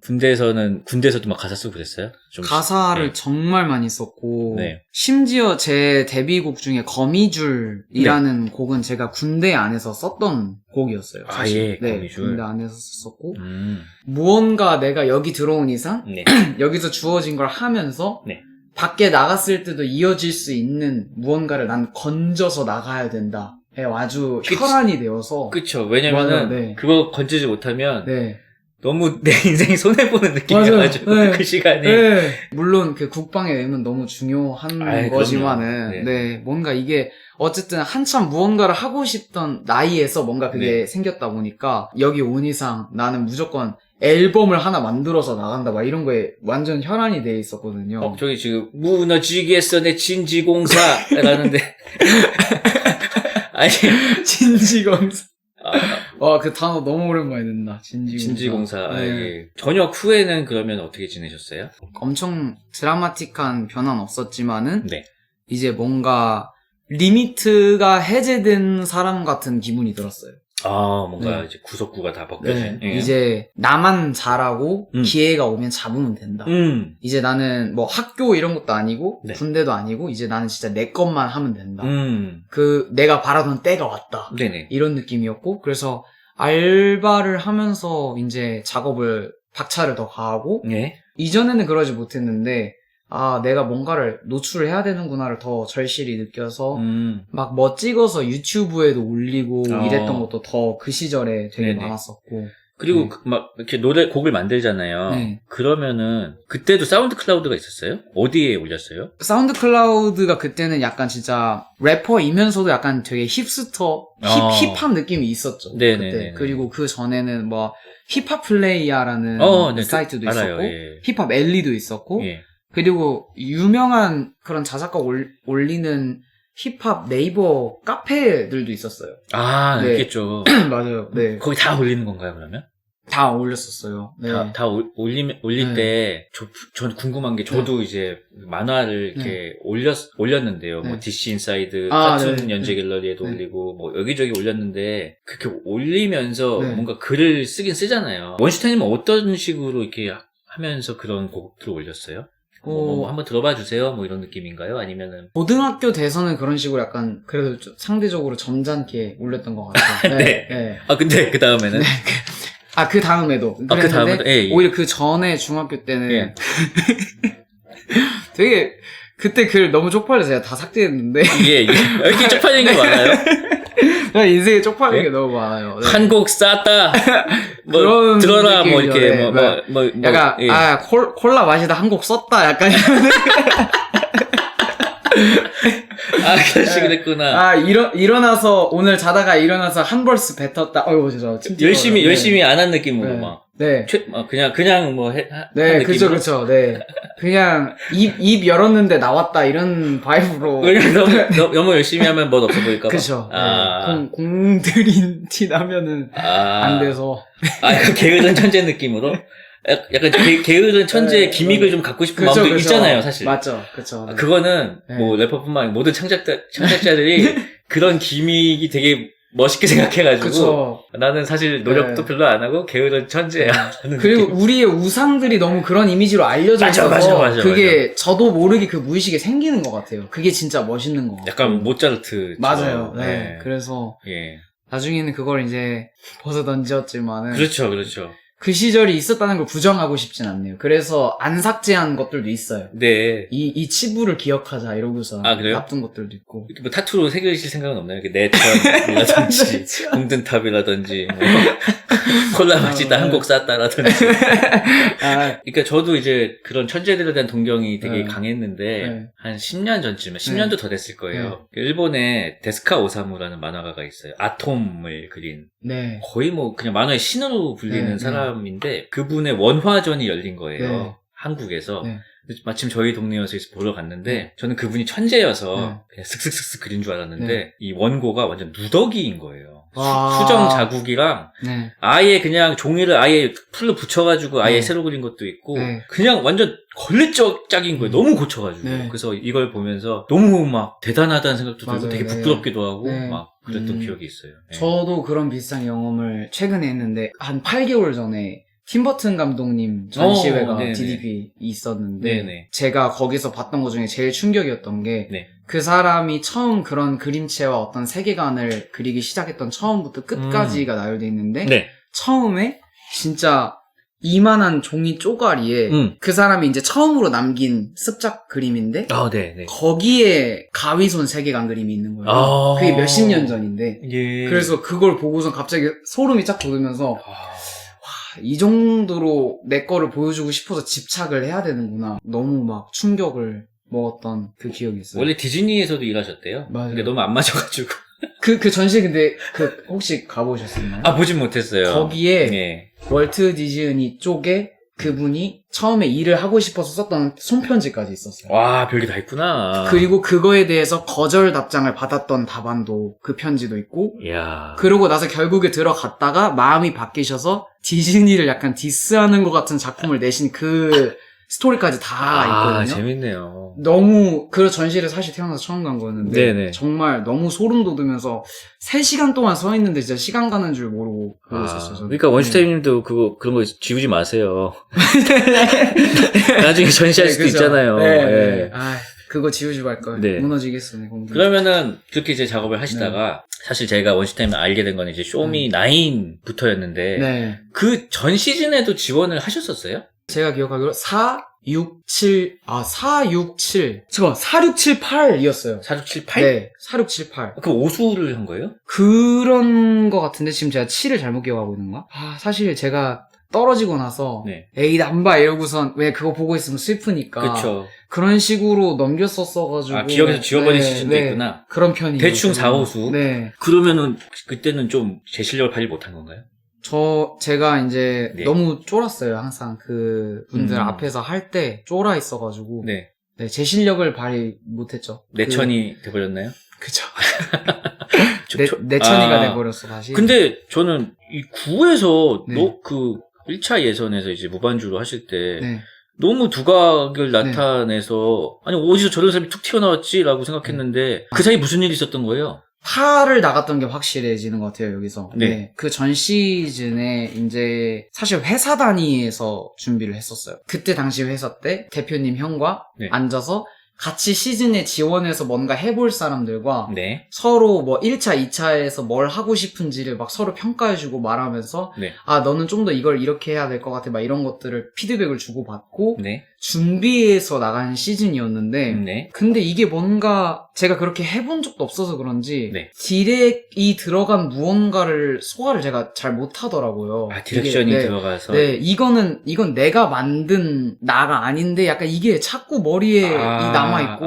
군대에서도 막 가사 쓰고 그랬어요? 좀 가사를 네. 정말 많이 썼고 네. 심지어 제 데뷔곡 중에 거미줄이라는 곡은 제가 군대 안에서 썼던 곡이었어요. 사실. 예, 거미줄. 군대 안에서 썼고 음. 무언가 내가 여기 들어온 이상 네. 여기서 주어진 걸 하면서 네. 밖에 나갔을 때도 이어질 수 있는 무언가를 난 건져서 나가야 된다. 아주 혈안이 되어서. 그쵸. 왜냐면은, 맞아요, 네. 그거 건지지 못하면, 네. 너무 내 인생이 손해보는 느낌이어가지고, 맞아요. 네. 그 시간이. 네. 물론 그 국방의 의무는 너무 중요한 아이, 거지만은, 그럼요. 네. 뭔가 이게, 어쨌든 한참 무언가를 하고 싶던 나이에서 뭔가 그게 네. 생겼다 보니까, 여기 온 이상 나는 무조건 앨범을 하나 만들어서 나간다, 막 이런 거에 완전 혈안이 돼 있었거든요. 저기 지금, 무너지겠어, 내 진지공사. 라는데. 아니. 진지공사. 와, 그 단어 너무 오랜만에 듣는다. 진지공사. 네. 예. 저녁 후에는 그러면 어떻게 지내셨어요? 엄청 드라마틱한 변화는 없었지만은, 네. 이제 뭔가, 리미트가 해제된 사람 같은 기분이 들었어요. 뭔가 네. 이제 구석구가 다 벗겨진. 네. 이제 나만 잘하고 기회가 오면 잡으면 된다. 이제 나는 뭐 학교 이런 것도 아니고 네. 군대도 아니고 이제 나는 진짜 내 것만 하면 된다. 음. 내가 바라던 때가 왔다. 네네. 이런 느낌이었고 그래서 알바를 하면서 이제 작업을 박차를 더 가하고 네. 이전에는 그러지 못했는데 아, 내가 뭔가를 노출을 해야 되는구나를 더 절실히 느껴서 막 뭐 찍어서 유튜브에도 올리고 이랬던 것도 더 그 시절에 되게 네네. 많았었고. 그리고 막 이렇게 곡을 만들잖아요. 네. 그러면은 그때도 사운드 클라우드가 있었어요? 어디에 올렸어요? 사운드 클라우드가 그때는 약간 진짜 래퍼이면서도 약간 되게 힙스터, 힙합 느낌이 있었죠. 네네네. 그때. 그리고 그 전에는 뭐 힙합 플레이야라는 네, 사이트도 알아요. 있었고, 예. 힙합 엘리도 있었고, 예. 그리고 유명한 그런 자작가 올리는 힙합 네이버 카페들도 있었어요. 아, 네. 있겠죠. 맞아요. 네. 거기 다 올리는 건가요, 그러면? 다 올렸었어요. 네. 다 올릴 네. 때, 전 궁금한 게, 저도 이제 만화를 이렇게 올렸는데요. 뭐, 네. DC 인사이드, 아, 카툰 네. 연재 갤러리에도 네. 올리고, 뭐, 여기저기 올렸는데, 그렇게 올리면서 네. 뭔가 글을 쓰긴 쓰잖아요. 원슈타인님은 어떤 식으로 이렇게 하면서 그런 곡들을 올렸어요? 뭐 한번 들어봐 주세요. 뭐 이런 느낌인가요? 아니면은 고등학교 돼서는 그런 식으로 약간 그래도 좀 상대적으로 점잖게 올렸던 것 같아요. 네. 네. 근데 그 다음에는 아, 그 다음에도. 그 다음에도 예. 오히려 그 전에 중학교 때는 예. 되게 그때 글 너무 쪽팔려서 제가 다 삭제했는데 예. 이렇게 쪽팔리는 게 많아요. 그냥 인생에 쪽팔리는 네? 게 너무 많아요. 네. 한 곡 쌌다. 뭐 그런 들어라 뭐 느낌이죠. 이렇게 네. 뭐 약간 예. 콜라 마시다 한 곡 썼다 약간 이런 그런 식으로 했구나. 일어나서 오늘 자다가 일어나서 한 벌스 뱉었다. 어이구 저 열심히 안 한 느낌으로 네. 막. 네. 그냥 뭐 네, 한 그쵸, 느낌으로. 그쵸, 네. 그냥, 입 열었는데 나왔다, 이런 바이브로. 왜냐면 너무 열심히 하면 멋 없어 보일까 봐. 그쵸. 네. 공들인 티 나면은, 안 돼서. 그 게으른 천재 느낌으로? 약간 게으른 천재의 기믹을 좀 갖고 싶은 그쵸, 마음도 그쵸. 있잖아요, 사실. 맞죠, 그쵸. 네. 그거는 네. 뭐 래퍼뿐만 아니라 모든 창작자들이 그런 기믹이 되게 멋있게 생각해가지고 그쵸. 나는 사실 노력도 네. 별로 안 하고 게으른 천재야. 하는 그리고 느낌. 우리의 우상들이 너무 그런 이미지로 알려져 있어서 맞아. 그게 저도 모르게 그 무의식에 생기는 것 같아요. 그게 진짜 멋있는 것 같아요. 약간 모차르트. 맞아요. 네. 그래서 예. 나중에는 그걸 이제 벗어 던졌지만은 그렇죠. 그 시절이 있었다는 걸 부정하고 싶진 않네요. 그래서 안 삭제한 것들도 있어요. 네. 이 치부를 기억하자 이러고서 그래요? 놔둔 것들도 있고. 이렇게 뭐 타투로 새기실 생각은 없나요? 이렇게 내천이라든지 공든탑이라든지 뭐 콜라 마시다 한 곡 쌌다라든지. 그러니까 저도 이제 그런 천재들에 대한 동경이 되게 네. 강했는데 네. 한 10년 전쯤에 10년도 더 됐을 거예요. 일본에 데스카 오사무라는 만화가가 있어요. 아톰을 그린 네. 거의 뭐 그냥 만화의 신으로 불리는 네, 네. 사람인데 그분의 원화전이 열린 거예요. 네. 한국에서. 네. 마침 저희 동네여서 보러 갔는데 저는 그분이 천재여서 네. 그냥 슥슥슥슥 그린 줄 알았는데 네. 이 원고가 완전 누더기인 거예요. 아. 수정 자국이랑 네. 아예 그냥 종이를 아예 풀로 붙여가지고 아예 네. 새로 그린 것도 있고 네. 그냥 완전 걸레짝인 거예요. 너무 고쳐가지고. 네. 그래서 이걸 보면서 너무 막 대단하다는 생각도 들고 맞아요. 되게 네. 부끄럽기도 하고 네. 막 그랬던 기억이 있어요. 네. 저도 그런 비슷한 경험을 최근에 했는데 한 8개월 전에 팀버튼 감독님 전시회가 네네. DDP 있었는데 네네. 제가 거기서 봤던 것 중에 제일 충격이었던 게 그 네. 사람이 처음 그런 그림체와 어떤 세계관을 그리기 시작했던 처음부터 끝까지가 나열돼 있는데 네. 처음에 진짜 이만한 종이 쪼가리에 그 사람이 이제 처음으로 남긴 습작 그림인데 네. 거기에 가위손 세계관 그림이 있는 거예요. 그게 몇십 년 전인데 예. 그래서 그걸 보고서 갑자기 소름이 쫙 돋으면서 이 정도로 내 거를 보여주고 싶어서 집착을 해야 되는구나. 너무 막 충격을 먹었던 그 기억이 있어요. 원래 디즈니에서도 일하셨대요. 맞아요. 근데 너무 안 맞아가지고. 그 전시 근데 혹시 가보셨었나요? 보진 못했어요. 거기에 네. 월트 디즈니 쪽에 그분이 처음에 일을 하고 싶어서 썼던 손편지까지 있었어요. 와, 별게 다 있구나. 그리고 그거에 대해서 거절 답장을 받았던 답안도 그 편지도 있고 이야. 그러고 나서 결국에 들어갔다가 마음이 바뀌셔서 디즈니를 약간 디스하는 것 같은 작품을 내신 그 스토리까지 다 있거든요. 재밌네요. 너무 그 전시를 사실 태어나서 처음 간 거였는데 네네. 정말 너무 소름 돋으면서 3시간 동안 서 있는데 진짜 시간 가는 줄 모르고 보고 있었어요. 저는. 그러니까 원슈타임님도 그런 거 지우지 마세요. 나중에 전시할 수도 그죠. 있잖아요. 네. 그거 지우지 말걸. 네. 무너지겠어요. 그러면은 그렇게 이제 작업을 하시다가 사실 제가 원슈타임을 알게 된 건 이제 쇼미 9부터였는데 네. 그 전 시즌에도 지원을 하셨었어요? 제가 기억하기로 4, 467. 4678이었어요. 4678? 네, 4678. 그 오수를 한 거예요? 그런 거 같은데 지금 제가 7을 잘못 기억하고 있는가? 사실 제가 떨어지고 나서 네. 에이 안 봐 이러고선 왜 그거 보고 있으면 슬프니까 그쵸. 그런 식으로 넘겼었어가지고 기억에서 지워버린 시즌도 있구나. 그런 편이에요. 대충 4호수. 네. 그러면은 그때는 좀 제 실력을 발휘 못한 건가요? 제가 이제 네. 너무 쫄았어요. 항상 그 분들 앞에서 할 때 쫄아 있어가지고 네. 네, 제 실력을 발휘 못했죠. 내천이 돼버렸나요? 그쵸. 저- 내천이가 돼버렸어 다시. 근데 저는 이 9에서 네. 그 1차 예선에서 이제 무반주로 하실 때 네. 너무 두각을 나타내서 아니 어디서 저런 사람이 툭 튀어나왔지라고 생각했는데 그 사이 무슨 일이 있었던 거예요? 파를 나갔던 게 확실해지는 것 같아요, 여기서. 네. 그 전 시즌에 이제 사실 회사 단위에서 준비를 했었어요. 그때 당시 회사 때 대표님 형과 네. 앉아서 같이 시즌에 지원해서 뭔가 해볼 사람들과 네. 서로 뭐 1차, 2차에서 뭘 하고 싶은지를 막 서로 평가해주고 말하면서 네. 너는 좀 더 이걸 이렇게 해야 될 것 같아. 막 이런 것들을 피드백을 주고받고 네. 준비해서 나간 시즌이었는데 네. 근데 이게 뭔가 제가 그렇게 해본 적도 없어서 그런지 네. 디렉이 들어간 무언가를 소화를 제가 잘 못하더라고요. 디렉션이 이게, 들어가서. 네, 이건 내가 만든 나가 아닌데 약간 이게 자꾸 머리에 남아있고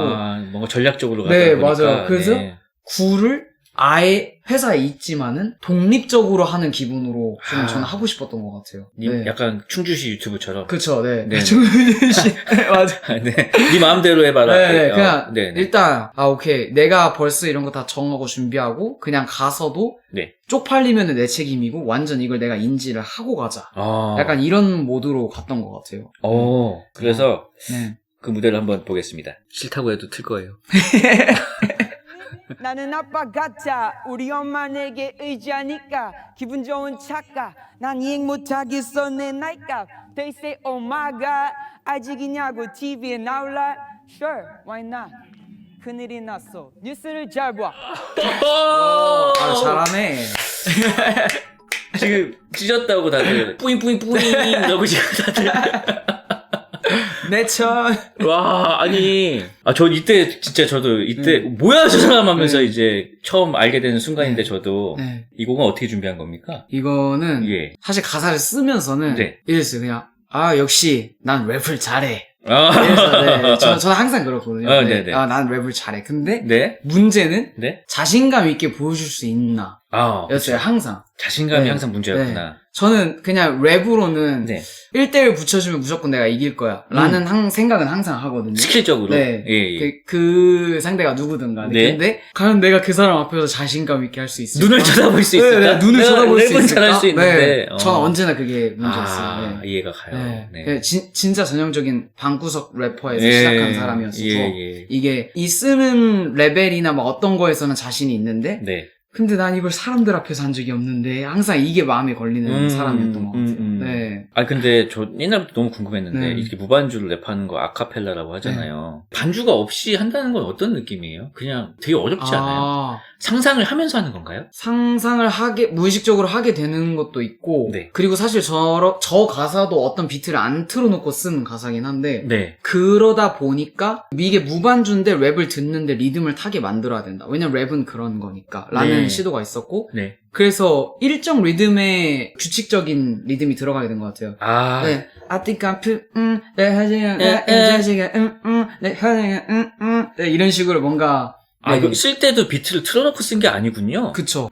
뭔가 전략적으로 가다 네, 보니까. 맞아요. 그래서 네. 구를 아예 회사에 있지만은 독립적으로 하는 기분으로 좀 저는 아. 하고 싶었던 것 같아요. 님 약간 충주시 유튜브처럼. 그쵸, 네. 네. 충주시. 맞아. 네. 네 마음대로 해봐라. 네, 그냥 네. 일단 오케이 내가 벌써 이런 거 다 정하고 준비하고 그냥 가서도 네. 쪽팔리면 내 책임이고 완전 이걸 내가 인지를 하고 가자. 아. 약간 이런 모드로 갔던 것 같아요. 그래서 네. 그 무대를 한번 보겠습니다. 싫다고 해도 틀 거예요. 나는 아빠 같아 우리 엄마 내게 의지하니까 기분 좋은 착각 난 이행 못하겠어 내 나이값 They say oh my god 아직이냐고 TV에 나올라 Sure why not 큰일이 났어 뉴스를 잘봐 잘하네. 지금 찢었다고 다들 뿌잉뿌잉뿌잉 이러고 지금 다들 내천. 와 아니 저 이때 진짜 저도 이때 뭐야 저 사람 하면서 이제 처음 알게 되는 순간인데 네. 저도 네. 이 곡은 어떻게 준비한 겁니까? 이거는 예. 사실 가사를 쓰면서는 네. 이랬어요. 그냥 역시 난 랩을 잘해. 아. 그래서 네, 저는 항상 그렇거든요. 네네. 난 랩을 잘해. 근데 네? 문제는 네? 자신감 있게 보여줄 수 있나 였어요. 항상. 자신감이 네. 항상 문제였구나. 네. 저는 그냥 랩으로는 네. 1대1 붙여주면 무조건 내가 이길 거야 라는 생각은 항상 하거든요. 스킬적으로. 네. 예. 그 상대가 누구든 간에. 네. 근데 과연 내가 그 사람 앞에서 자신감 있게 할 수 있을까? 눈을 쳐다볼 수 있을까? 네, 눈을 내가 쳐다볼 수 랩은 있을까? 잘할 수 있는데. 네. 저는 언제나 그게 문제였어요. 네. 이해가 가요. 네. 네. 네, 진짜 전형적인 방구석 래퍼에서 예, 시작한 사람이었어서 예. 이게 이 쓰는 레벨이나 뭐 어떤 거에서는 자신이 있는데 네. 근데 난 이걸 사람들 앞에서 한 적이 없는데 항상 이게 마음에 걸리는 사람이었던 것 같아요. 네. 근데 저 옛날부터 너무 궁금했는데 네. 이렇게 무반주를 랩하는 거 아카펠라라고 하잖아요. 반주가 없이 한다는 건 어떤 느낌이에요? 그냥 되게 어렵지 않아요? 상상을 하면서 하는 건가요? 상상을 무의식적으로 하게 되는 것도 있고 네. 그리고 사실 저 가사도 어떤 비트를 안 틀어놓고 쓴 가사긴 한데 네. 그러다 보니까 이게 무반주인데 랩을 듣는데 리듬을 타게 만들어야 된다. 왜냐면 랩은 그런 거니까 라는 네. 시도가 있었고 네. 그래서 일정 리듬에 규칙적인 리듬이 들어가게 된 것 같아요. 네. I think I'm 내 하지가 내 하지가 네, 이런 식으로 뭔가 그럼 쓸 때도 비트를 틀어놓고 쓴 게 아니군요. 그쵸.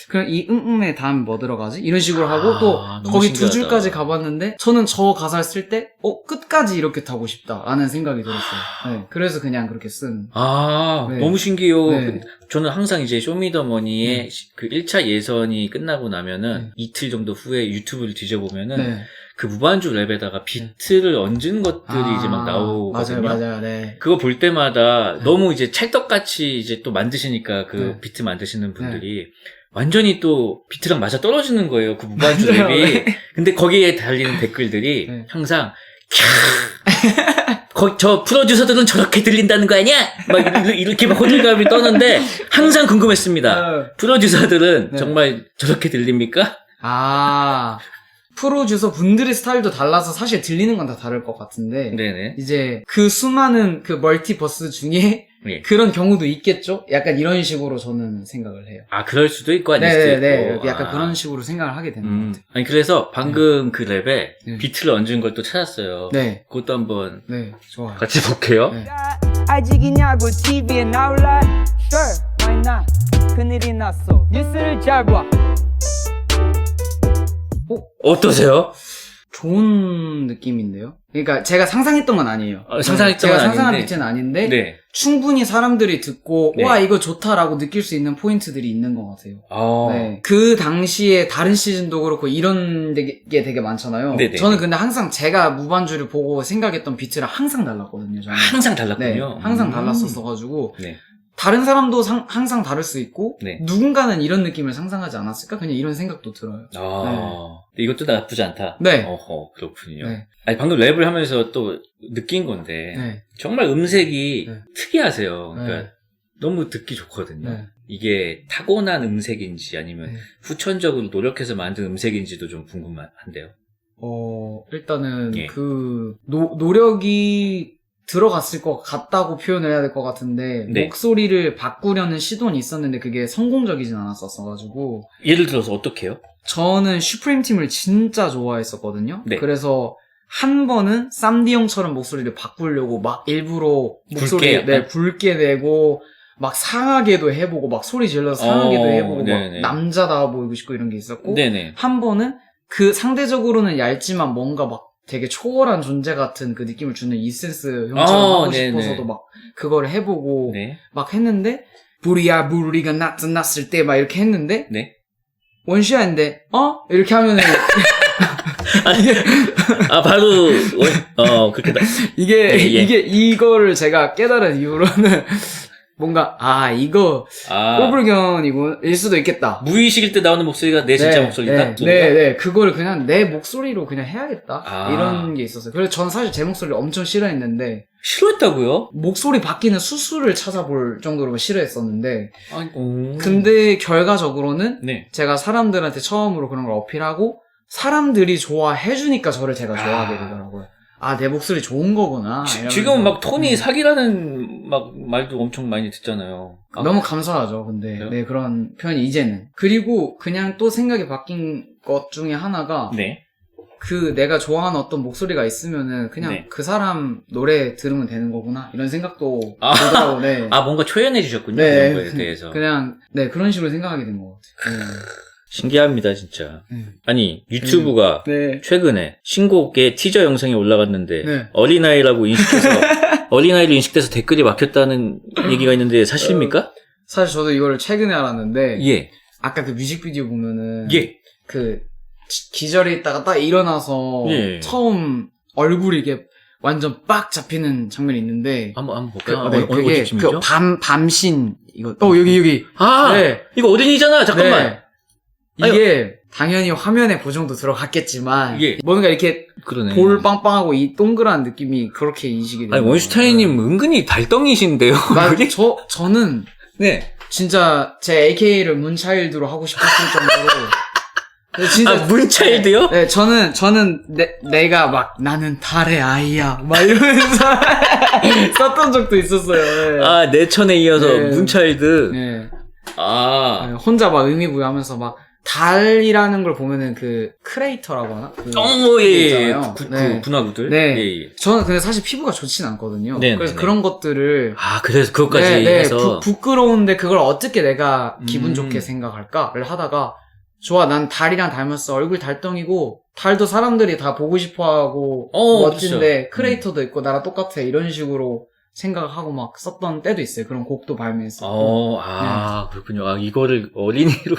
그럼 이 에 다음 뭐 들어가지? 이런 식으로 하고 또 너무 거기 신기하다. 2줄까지 가봤는데 저는 저 가사를 쓸 때 끝까지 이렇게 타고 싶다라는 생각이 들었어요. 네. 그래서 그냥 그렇게 쓴. 네. 너무 신기해요. 네. 저는 항상 이제 쇼미더머니의 그 1차 예선이 끝나고 나면은 이틀 정도 후에 유튜브를 뒤져보면은 네. 그 무반주 랩에다가 비트를 얹은 것들이 이제 막 나오거든요. 맞아요. 네. 그거 볼 때마다 너무 이제 찰떡같이 이제 또 만드시니까 그 네. 비트 만드시는 분들이 완전히 또 비트랑 맞아 떨어지는 거예요. 그 무반주 맞아요. 랩이. 네. 근데 거기에 달리는 댓글들이 네. 항상 저 프로듀서들은 저렇게 들린다는 거 아니야? 막 이렇게 막 호들갑이 떠는데 항상 궁금했습니다. 프로듀서들은 네. 정말 저렇게 들립니까? 프로듀서 분들의 스타일도 달라서 사실 들리는 건 다 다를 것 같은데 네네. 이제 그 수많은 그 멀티버스 중에 예. 그런 경우도 있겠죠? 약간 이런 식으로 저는 생각을 해요. 아, 그럴 수도 있고 아닐 수도 네네네. 있고. 약간 아. 그런 식으로 생각을 하게 되는 것 같아요. 아니, 그래서 방금 그 랩에 네. 비트를 얹은 걸 또 찾았어요. 네. 그것도 한번 네, 좋아요. 같이 볼게요. 네. 아직이냐고 TV에 나올라 Sure, why not 큰일이 났어 뉴스를 잘봐 어떠세요? 좋은 느낌인데요? 그러니까 제가 상상했던 건 아니에요. 상상했던 제가 건 상상한 아닌데. 비트는 아닌데 네. 충분히 사람들이 듣고 네. 와 이거 좋다라고 느낄 수 있는 포인트들이 있는 것 같아요. 아. 네. 그 당시에 다른 시즌도 그렇고 이런 게 되게 많잖아요. 네네. 저는 근데 항상 제가 무반주를 보고 생각했던 비트랑 항상 달랐거든요. 저는. 항상 네, 달랐군요. 항상 달랐었어가지고 네. 다른 사람도 항상 다를 수 있고 네. 누군가는 이런 느낌을 상상하지 않았을까? 그냥 이런 생각도 들어요. 아. 이것도 나쁘지 않다. 네. 어허, 그렇군요. 네. 아니, 방금 랩을 하면서 또 느낀 건데, 네. 정말 음색이 네. 특이하세요. 그러니까 네. 너무 듣기 좋거든요. 네. 이게 타고난 음색인지 아니면 네. 후천적으로 노력해서 만든 음색인지도 좀 궁금한데요. 일단은 예. 그 노력이 들어갔을 것 같다고 표현을 해야 될 것 같은데 네. 목소리를 바꾸려는 시도는 있었는데 그게 성공적이진 않았었어가지고 예를 들어서 어떻게요? 저는 슈프림 팀을 진짜 좋아했었거든요. 네. 그래서 한 번은 쌈디 형처럼 목소리를 바꾸려고 막 일부러 목소리 굵게 약간? 굵게 내고 막 상하게도 해보고 막 소리 질러서 상하게도 해보고 네네. 막 남자다워 보이고 싶고 이런 게 있었고 네네. 한 번은 그 상대적으로는 얇지만 뭔가 막 되게 초월한 존재 같은 그 느낌을 주는 이센스 형처럼 하고 네네. 싶어서도 막 그거를 해보고 네. 막 했는데 부리야 부리가 나타났을 때 막 이렇게 했는데 네. 원시아인데 이렇게 하면은 바로, 그렇게, 이게 예. 이게 이거를 제가 깨달은 이후로는 뭔가 이거 꼴불견이고 일 수도 있겠다. 무의식일 때 나오는 목소리가 내 진짜 목소리다? 네. 그거를 그냥 내 목소리로 그냥 해야겠다. 아. 이런 게 있었어요. 그래서 전 사실 제 목소리를 엄청 싫어했는데 싫어했다고요? 목소리 바뀌는 수술을 찾아볼 정도로 싫어했었는데 아니, 근데 결과적으로는 네. 제가 사람들한테 처음으로 그런 걸 어필하고 사람들이 좋아해주니까 저를 제가 좋아하게 되더라고요. 내 목소리 좋은 거구나. 지금 막 톤이 사기라는 막 말도 엄청 많이 듣잖아요. 너무 감사하죠. 근데 그래요? 네, 그런 표현이 이제는. 그리고 그냥 또 생각이 바뀐 것 중에 하나가 네. 그 내가 좋아하는 어떤 목소리가 있으면은 그냥 네. 그 사람 노래 들으면 되는 거구나 이런 생각도 들더라고요. 네. 뭔가 초연해 주셨군요. 네. 그런 거에 대해서. 그냥 그런 식으로 생각하게 된 것 같아요. 신기합니다, 진짜. 네. 아니, 유튜브가 네. 최근에 신곡의 티저 영상이 올라갔는데 네. 어린아이라고 인식해서 어린아이로 인식돼서 댓글이 막혔다는 얘기가 있는데 사실입니까? 사실 저도 이거를 최근에 알았는데 예. 아까 그 뮤직비디오 보면은 예. 그 기절해 있다가 딱 일어나서 예. 처음 얼굴이 이게 완전 빡 잡히는 장면이 있는데 한번 볼까요? 그게 그 밤신 이거 여기 네. 이거 어린이잖아. 잠깐만. 네. 이게 당연히 화면에 보정도 들어갔겠지만 예. 뭔가 이렇게 그러네. 볼 빵빵하고 이 동그란 느낌이 그렇게 인식이 돼요. 아니, 원슈타인님 은근히 달덩이신데요. 저는 네. 진짜 제 AK를 문차일드로 하고 싶었을 정도로 진짜 문차일드요? 네, 저는 내가 막 나는 달의 아이야 막 이러면서 썼던 적도 있었어요. 네. 내천에 이어서 네. 문차일드. 네. 네, 혼자 막 의미부여하면서 막 달이라는 걸 보면은 그 크레이터라고 하나? 예. 있잖아요. 네. 분화구들. 네. 예. 저는 근데 사실 피부가 좋진 않거든요. 네, 그래서 네, 그런 것들을 그래서 그것까지 해서. 부끄러운데 그걸 어떻게 내가 기분 음. 좋게 생각할까를 하다가 좋아, 난 달이랑 닮았어. 얼굴 달덩이고 달도 사람들이 다 보고 싶어하고 멋진데 그쵸. 크레이터도 있고 나랑 똑같아. 이런 식으로 생각하고 막 썼던 때도 있어요. 그런 곡도 발매했었고. 그렇군요. 이거를 어린이로.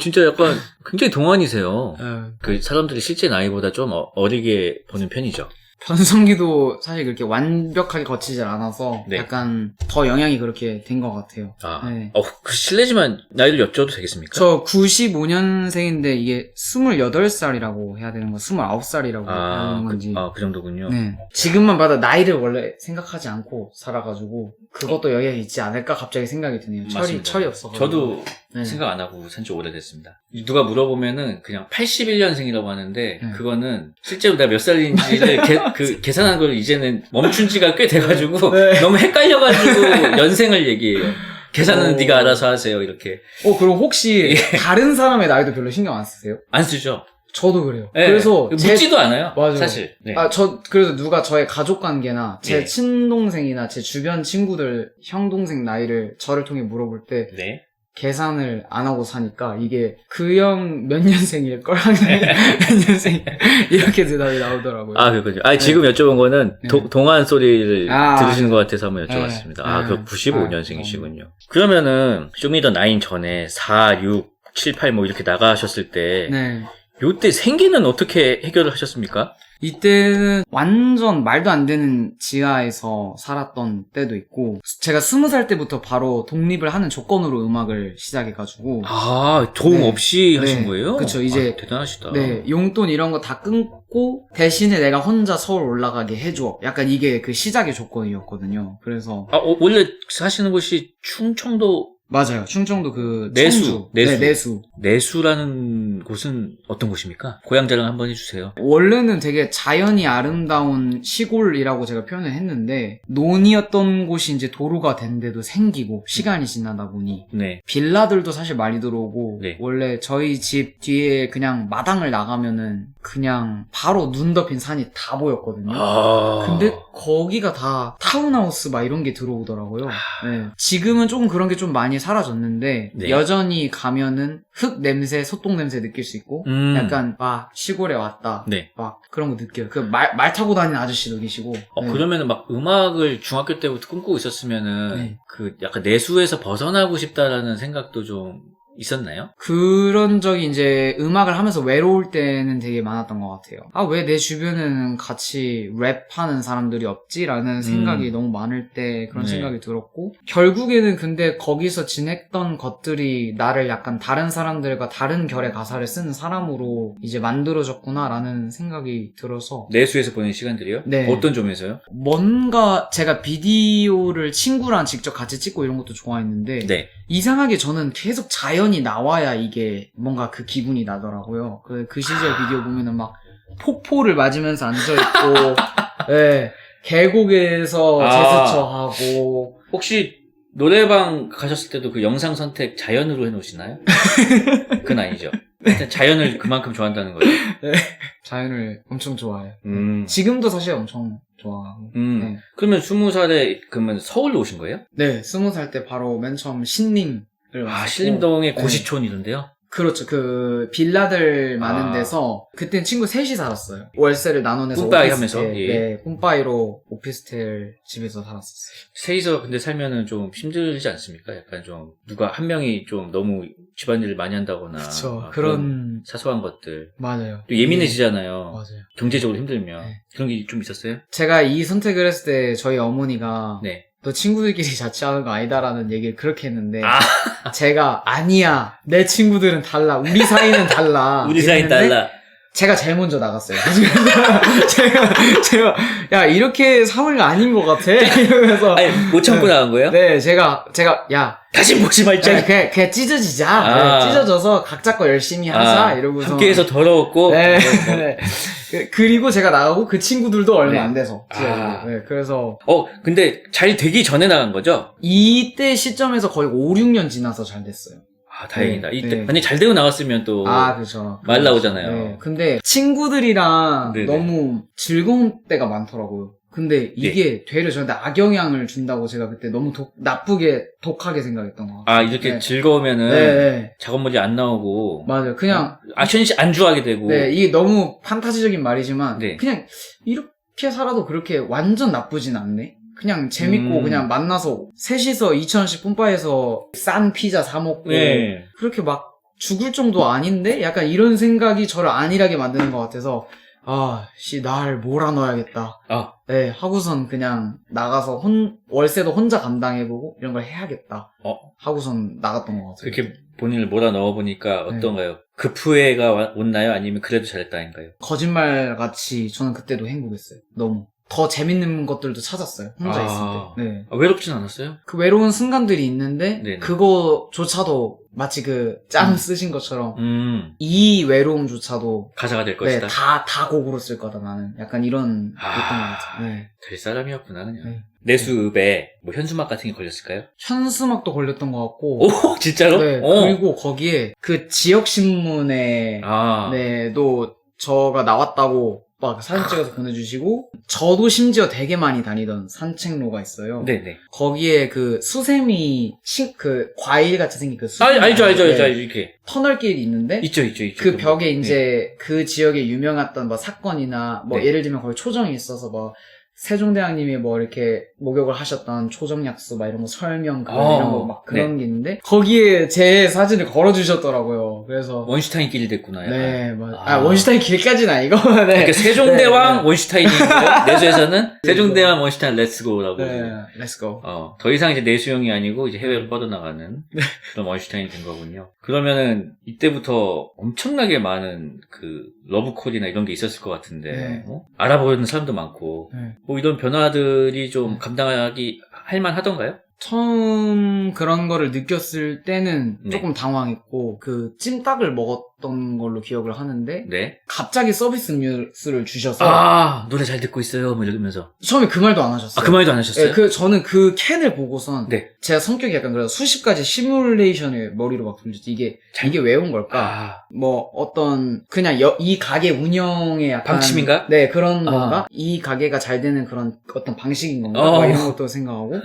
진짜 약간 굉장히 동안이세요. 그 사람들이 실제 나이보다 좀 어리게 보는 편이죠. 변성기도 사실 그렇게 완벽하게 거치질 않아서 네. 약간 더 영향이 그렇게 된 것 같아요. 네. 실례지만 나이를 여쭤도 되겠습니까? 저 95년생인데 이게 28살이라고 해야 되는 거, 29살이라고 해야 되는 건지. 그 정도군요. 네. 지금만 봐도 나이를 원래 생각하지 않고 살아가지고 그것도 영향이 있지 않을까 갑자기 생각이 드네요. 맞습니다. 철이 없어가지고. 저도 네. 생각 안 하고 산 지 오래됐습니다. 누가 물어보면은 그냥 81년생이라고 하는데 네. 그거는 실제로 내가 몇 살인지를 계산한 걸 이제는 멈춘 지가 꽤 돼가지고 네. 너무 헷갈려가지고 연생을 얘기해요. 계산은 오. 네가 알아서 하세요 이렇게. 그럼 혹시 다른 사람의 나이도 별로 신경 안 쓰세요? 안 쓰죠. 저도 그래요. 네. 그래서 묻지도 않아요. 맞아요. 사실. 네. 그래서 누가 저의 가족 관계나 제 네. 친동생이나 제 주변 친구들, 형, 동생 나이를 저를 통해 물어볼 때 네. 계산을 안 하고 사니까 이게 그 형 몇 년생일걸? 몇 년생 이렇게 대답이 나오더라고요. 아, 그렇군요. 지금 여쭤본 거는 네. 동안 소리를 아, 들으시는 것 같아서 한번 여쭤봤습니다. 네. 그럼 95년생이시군요. 그러면은, 쇼미더 9 전에 4, 6, 7, 8 뭐 이렇게 나가셨을 때, 네. 요때 생계는 어떻게 해결을 하셨습니까? 이때는 완전 말도 안 되는 지하에서 살았던 때도 있고, 제가 20살 때부터 바로 독립을 하는 조건으로 음악을 시작해가지고, 도움 네. 없이 네. 하신 거예요? 그쵸, 이제 대단하시다. 네, 용돈 이런 거 다 끊고, 대신에 내가 혼자 서울 올라가게 해줘. 약간 이게 그 시작의 조건이었거든요. 그래서. 원래 사시는 곳이 충청도 맞아요. 충청도 그 내수, 청주. 내수. 네, 내수. 내수라는 곳은 어떤 곳입니까? 고향 자랑 한번 해주세요. 원래는 되게 자연이 아름다운 시골이라고 제가 표현을 했는데 논이었던 곳이 이제 도로가 된데도 생기고 시간이 지나다 보니 네. 빌라들도 사실 많이 들어오고 네. 원래 저희 집 뒤에 그냥 마당을 나가면은 그냥 바로 눈 덮인 산이 다 보였거든요. 근데 거기가 다 타운하우스 막 이런 게 들어오더라고요. 네. 지금은 조금 그런 게 좀 많이 사라졌는데 네. 여전히 가면은 흙 냄새, 소똥 냄새 느낄 수 있고 약간 시골에 왔다. 네. 막 그런 거 느껴요. 그 말 타고 다니는 아저씨도 계시고. 네. 그러면은 막 음악을 중학교 때부터 꿈꾸고 있었으면은 네. 그 약간 내수에서 벗어나고 싶다라는 생각도 좀 있었나요? 그런 적이 이제 음악을 하면서 외로울 때는 되게 많았던 것 같아요. 왜 내 주변에는 같이 랩하는 사람들이 없지라는 생각이 너무 많을 때 그런 네. 생각이 들었고 결국에는 근데 거기서 지냈던 것들이 나를 약간 다른 사람들과 다른 결의 가사를 쓰는 사람으로 이제 만들어졌구나라는 생각이 들어서 내수에서 보낸 시간들이요? 네. 어떤 점에서요? 뭔가 제가 비디오를 친구랑 직접 같이 찍고 이런 것도 좋아했는데 네. 이상하게 저는 계속 자연이 나와야 이게 뭔가 그 기분이 나더라고요. 그 시절 비디오 보면은 막 폭포를 맞으면서 앉아있고, 예, 계곡에서 제스처하고. 혹시 노래방 가셨을 때도 그 영상 선택 자연으로 해놓으시나요? 그건 아니죠. 하여튼 자연을 그만큼 좋아한다는 거죠. 네. 자연을 엄청 좋아해요. 음. 지금도 사실 엄청 좋아하고. 네. 그러면 20살에 그러면 서울로 오신 거예요? 네, 20살 때 바로 맨 처음 신림을 왔었고. 신림동에 네. 고시촌이던데요? 그렇죠. 그 빌라들 많은 아. 데서 그땐 친구 셋이 살았어요. 월세를 나눠내서 뿜빠이 오피스텔, 하면서? 예. 네, 뿜빠이로 오피스텔 집에서 살았었어요. 셋이서 근데 살면은 좀 힘들지 않습니까? 약간 좀 누가 한 명이 좀 너무 집안일을 많이 한다거나 그쵸. 그런 사소한 것들 맞아요. 또 예민해지잖아요. 맞아요. 경제적으로 힘들면 네. 그런 게 좀 있었어요? 제가 이 선택을 했을 때 저희 어머니가 네. 너 친구들끼리 자취하는 거 아니다라는 얘기를 그렇게 했는데 아. 제가 아니야 내 친구들은 달라 우리 사이는 달라 우리 사이 이랬는데 달라. 제가 제일 먼저 나갔어요. 제가 야 이렇게 상황이 아닌 것 같아 이러면서 아니 못 참고 나간 거예요? 네 제가 야 다시 보지 말자. 그냥 찢어지자 찢어져서 각자 거 열심히 하자 이러고서 함께해서 더러웠고. 네. 네. 그리고 제가 나가고 그 친구들도 얼마 네. 안 돼서 아. 네, 그래서 근데 잘 되기 전에 나간 거죠? 이때 시점에서 거의 5, 6년 지나서 잘 됐어요. 다행이다. 네, 이때 네. 만약 잘 되고 나왔으면 또 그렇죠. 말 나오잖아요. 네. 근데 친구들이랑 네네. 너무 즐거운 때가 많더라고요. 근데 이게 되려 저한테 악영향을 준다고 제가 그때 너무 나쁘게 독하게 생각했던 것 같아요. 이렇게 네. 즐거우면은 네. 작업물이 안 나오고 맞아요. 그냥 안주하게 되고. 네, 이게 너무 판타지적인 말이지만 네. 그냥 이렇게 살아도 그렇게 완전 나쁘진 않네. 그냥 재밌고 그냥 만나서 셋이서 2,000원씩 뿜빠에서 싼 피자 사 먹고 네. 그렇게 막 죽을 정도 아닌데 약간 이런 생각이 저를 안일하게 만드는 것 같아서 날 몰아넣어야겠다. 네, 하고선 그냥 나가서 월세도 혼자 감당해보고 이런 걸 해야겠다. 하고선 나갔던 것 같아요. 그렇게 본인을 몰아 넣어보니까 어떤가요? 급후회가 왔나요? 아니면 그래도 잘했다인가요? 거짓말같이 저는 그때도 행복했어요. 너무. 더 재밌는 것들도 찾았어요. 혼자 있을 때. 네. 외롭진 않았어요? 그 외로운 순간들이 있는데 네네. 그거조차도 마치 그 짠 쓰신 것처럼 이 외로움조차도 가사가 될 네, 것이다. 다 곡으로 쓸 거다 나는. 약간 이런 것 같아요. 네. 될 사람이었구나 그냥. 네. 내수읍에 뭐 현수막 같은 게 걸렸을까요? 현수막도 걸렸던 것 같고. 오 진짜로? 네. 그리고 거기에 그 지역 신문에 네도 저가 나왔다고 막 사진 찍어서 보내주시고, 저도 심지어 되게 많이 다니던 산책로가 있어요. 네네. 거기에 그 수세미 그 과일 같이 생긴 그 수세미 알죠 이렇게 터널길이 있는데 있죠. 그 벽에 이제 그 지역에 유명했던 뭐 사건이나 뭐 네. 예를 들면 거기 초정이 있어서 뭐 세종대왕님이 뭐 이렇게 목욕을 하셨던 초정약수 막 이런 거 설명 이런 거 막 그런 게 있는데 거기에 제 사진을 걸어주셨더라고요. 그래서 원슈타인길이 됐구나. 약간. 네, 맞아. 원슈타인 길까지는 아니고. 네. 그러니까 세종대왕 네. 원슈타인이고요. 내수에서는 세종대왕 원슈타인 렛츠고라고. 네, 렛츠고. 더 이상 이제 내수용이 아니고 이제 해외로 뻗어나가는 그런 원슈타인이 된 거군요. 그러면은 이때부터 엄청나게 많은 그 러브콜이나 이런 게 있었을 것 같은데 네. 알아보는 사람도 많고 네. 뭐 이런 변화들이 좀 감당하기 할만하던가요? 처음 그런 거를 느꼈을 때는 네. 조금 당황했고, 그 찜닭을 먹었던 걸로 기억을 하는데, 네. 갑자기 서비스 뉴스를 주셔서, 노래 잘 듣고 있어요. 뭐 이러면서. 처음에 그 말도 안 하셨어요. 그 말도 안 하셨어요? 네, 저는 그 캔을 보고선, 네. 제가 성격이 약간 그래서 수십 가지 시뮬레이션을 머리로 막 돌렸지. 이게 왜 온 걸까? 뭐, 그냥 이 가게 운영의 약간. 방침인가? 네, 그런 건가? 이 가게가 잘 되는 그런 어떤 방식인 건가? 막 이런 것도 생각하고,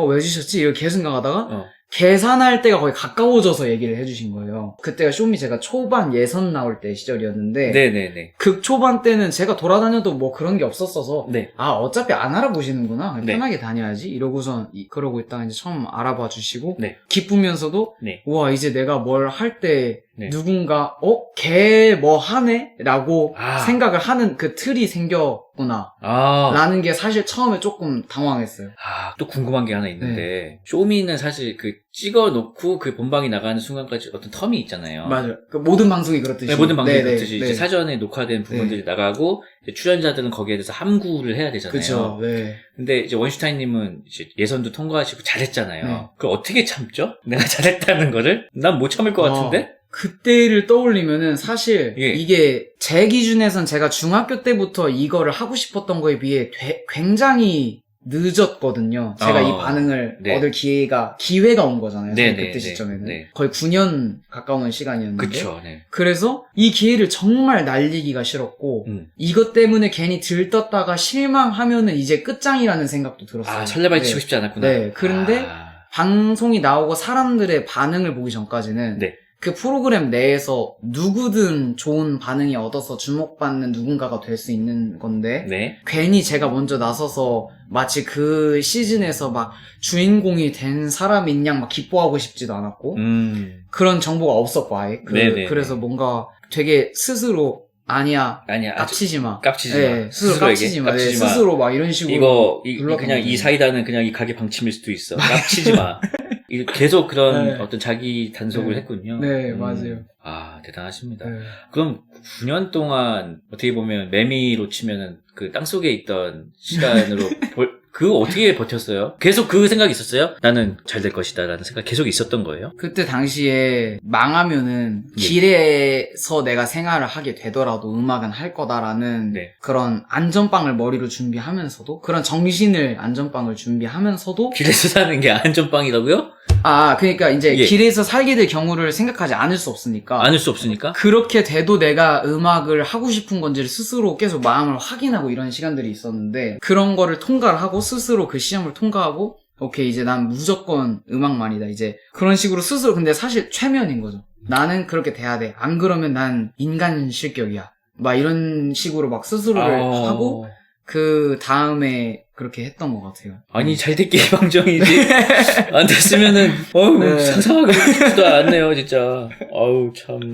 왜 주셨지? 이렇게 계속 생각하다가, 계산할 때가 거의 가까워져서 얘기를 해주신 거예요. 그때가 쇼미 제가 초반 예선 나올 때 시절이었는데, 네네네. 극 초반 때는 제가 돌아다녀도 뭐 그런 게 없었어서, 네. 어차피 안 알아보시는구나. 네. 편하게 다녀야지. 이러고선, 그러고 있다가 이제 처음 알아봐 주시고, 네. 기쁘면서도, 네. 우와, 이제 내가 뭘 할 때, 네. 누군가, 걔 뭐 하네? 라고 생각을 하는 그 틀이 생겼구나. 라는 게 사실 처음에 조금 당황했어요. 또 궁금한 게 하나 있는데, 쇼미는 사실 그 찍어놓고 그 본방이 나가는 순간까지 어떤 텀이 있잖아요. 맞아요. 그 모든 방송이 그렇듯이. 네, 모든 방송이 그렇듯이 네. 이제 사전에 녹화된 부분들이 나가고, 이제 출연자들은 거기에 대해서 함구를 해야 되잖아요. 그쵸, 네. 근데 이제 원슈타인님은 이제 예선도 통과하시고 잘했잖아요. 네. 그걸 어떻게 참죠? 내가 잘했다는 거를? 난 못 참을 것 같은데? 그때를 떠올리면은 사실 예. 이게 제 기준에선 제가 중학교 때부터 이거를 하고 싶었던 거에 비해 굉장히 늦었거든요. 제가 이 반응을 얻을 기회가 온 거잖아요. 그때 시점에는. 네. 거의 9년 가까운 시간이었는데. 그쵸, 네. 그래서 이 기회를 정말 날리기가 싫었고, 이것 때문에 괜히 들떴다가 실망하면은 이제 끝장이라는 생각도 들었어요. 설레발 치고 싶지 않았구나. 네. 그런데 방송이 나오고 사람들의 반응을 보기 전까지는 그 프로그램 내에서 누구든 좋은 반응이 얻어서 주목받는 누군가가 될 수 있는 건데 괜히 제가 먼저 나서서 마치 그 시즌에서 막 주인공이 된 사람인 양 막 기뻐하고 싶지도 않았고 그런 정보가 없었고 아예 그래서 뭔가 되게 스스로 아니야 깝치지 마. 스스로 깝치지 마. 스스로 막 이런 식으로 그냥 이 사이다는 그냥 이 가게 방침일 수도 있어. 깝치지 마. 계속 그런 어떤 자기 단속을 했군요. 네, 맞아요. 대단하십니다. 그럼 9년 동안 어떻게 보면 매미로 치면은 그 땅속에 있던 시간으로 그거 어떻게 버텼어요? 계속 그 생각이 있었어요? 나는 잘 될 것이다 라는 생각 계속 있었던 거예요? 그때 당시에 망하면은 길에서 내가 생활을 하게 되더라도 음악은 할 거다라는 그런 안전빵을 머리로 준비하면서도 그런 정신을 안전빵을 준비하면서도 길에서 사는 게 안전빵이라고요? 그러니까 이제 길에서 살게 될 경우를 생각하지 않을 수 없으니까. 그렇게 돼도 내가 음악을 하고 싶은 건지를 스스로 계속 마음을 확인하고 이런 시간들이 있었는데 그런 거를 통과를 하고 스스로 그 시험을 통과하고 오케이 이제 난 무조건 음악만이다 이제 그런 식으로 스스로 근데 사실 최면인 거죠. 나는 그렇게 돼야 돼. 안 그러면 난 인간 실격이야. 막 이런 식으로 막 스스로를 하고 그 다음에 그렇게 했던 것 같아요. 아니 잘 됐기 방정이지 안 됐으면은 상상하기 쉽지도 않네요 진짜. 참.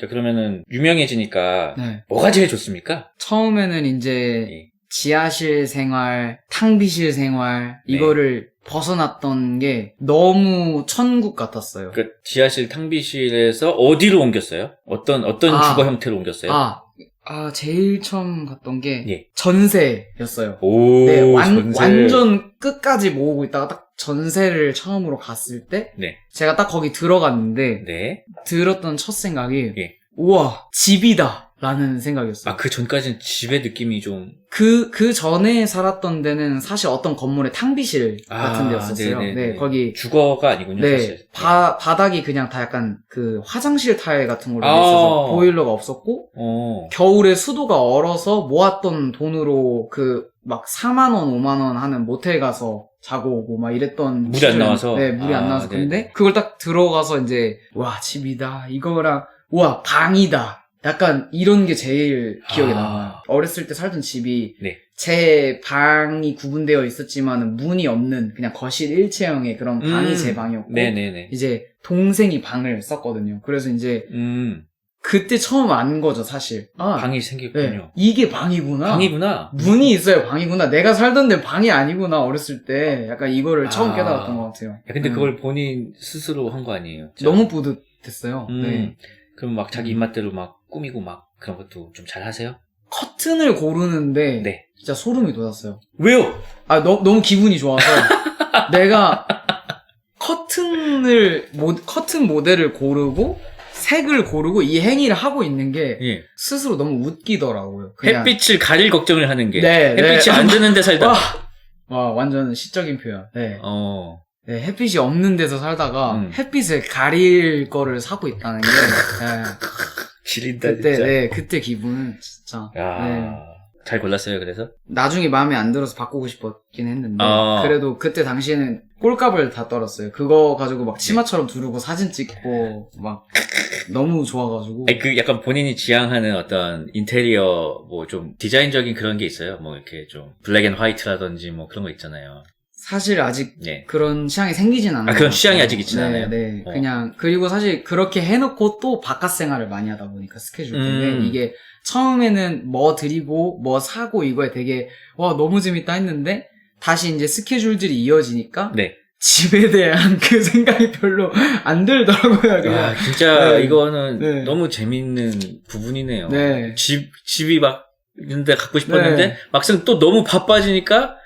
자 그러면은 유명해지니까 뭐가 제일 좋습니까? 처음에는 이제 지하실 생활, 탕비실 생활 이거를 벗어났던 게 너무 천국 같았어요. 그 지하실 탕비실에서 어디로 옮겼어요? 어떤 주거 형태로 옮겼어요? 제일 처음 갔던 게 예. 전세였어요. 오, 네, 전세. 완전 끝까지 모으고 있다가 딱 전세를 처음으로 갔을 때 네. 제가 딱 거기 들어갔는데 네. 들었던 첫 생각이 예. 우와 집이다 라는 생각이었어요. 그 전까지는 집의 느낌이 좀. 그 전에 살았던 데는 사실 어떤 건물의 탕비실 같은 데였었어요. 네네네. 네, 거기 주거가 아니군요, 네, 사실. 바닥이 그냥 다 약간 그 화장실 타일 같은 걸로 돼 있어서 보일러가 없었고 겨울에 수도가 얼어서 모았던 돈으로 그 막 4만 원, 5만 원 하는 모텔 가서 자고 오고 막 이랬던 물이 안 나와서? 네, 물이 안 나와서. 네. 근데 그걸 딱 들어가서 이제 와 집이다 이거랑 와 방이다 약간 이런 게 제일 기억에 남아요. 어렸을 때 살던 집이 네. 제 방이 구분되어 있었지만 문이 없는 그냥 거실 일체형의 그런 방이 제 방이었고 네네네. 이제 동생이 방을 썼거든요. 그래서 이제 그때 처음 아는 거죠, 사실. 방이 생겼군요. 네, 이게 방이구나. 방이구나. 문이 있어야 방이구나. 내가 살던 데는 방이 아니구나, 어렸을 때. 약간 이거를 처음 깨달았던 것 같아요. 야, 근데 그걸 본인 스스로 한 거 아니에요? 너무 뿌듯했어요. 네. 그럼 막 자기 입맛대로 막 꾸미고 막 그런 것도 좀 잘 하세요? 커튼을 고르는데 네. 진짜 소름이 돋았어요. 왜요? 너무 기분이 좋아서 내가 커튼 모델을 고르고 색을 고르고 이 행위를 하고 있는 게 예. 스스로 너무 웃기더라고요. 그냥 햇빛을 가릴 걱정을 하는 게. 네, 햇빛이 네. 안 드는 데 살다. 와, 완전 시적인 표현. 네. 네. 햇빛이 없는 데서 살다가 햇빛을 가릴 거를 사고 있다는 게 네. 지린다 그때 진짜. 네, 그때 기분은 진짜 야, 네. 잘 골랐어요. 그래서 나중에 마음에 안 들어서 바꾸고 싶었긴 했는데 아. 그래도 그때 당시에는 꼴값을 다 떨었어요. 그거 가지고 막 치마처럼 두르고 사진 찍고 막 너무 좋아가지고 아니, 그 약간 본인이 지향하는 어떤 인테리어 뭐 좀 디자인적인 그런 게 있어요. 뭐 이렇게 좀 블랙 앤 화이트라든지 뭐 그런 거 있잖아요. 사실 아직 네. 그런 취향이 생기진 않아요. 그런 취향이 아직 있진 네, 않아요. 네. 그냥 그리고 사실 그렇게 해놓고 또 바깥 생활을 많이 하다 보니까 스케줄 때문에 이게 처음에는 뭐 드리고 뭐 사고 이거에 되게 와 너무 재밌다 했는데 다시 이제 스케줄들이 이어지니까 네. 집에 대한 그 생각이 별로 안 들더라고요. 그냥. 진짜 네. 이거는 네. 너무 재밌는 부분이네요. 네. 집이 막 있는데 갖고 싶었는데 네. 막상 또 너무 바빠지니까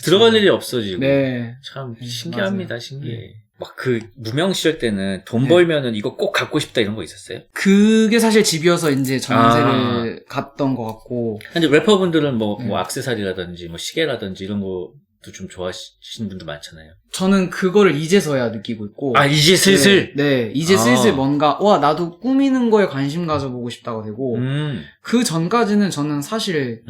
들어갈 일이 없어지고. 네. 참 네, 신기합니다. 맞아요. 신기해. 막 그 무명 시절 때는 돈 네. 벌면은 이거 꼭 갖고 싶다 이런 거 있었어요? 그게 사실 집이어서 이제 전세를 갔던 것 같고. 근데 래퍼분들은 뭐 네. 액세서리라든지 뭐 시계라든지 이런 것도 좀 좋아하시는 분들 많잖아요. 저는 그거를 이제서야 느끼고 있고. 이제 슬슬? 네, 이제 슬슬 뭔가, 나도 꾸미는 거에 관심 가져보고 싶다고 되고, 그 전까지는 저는 사실,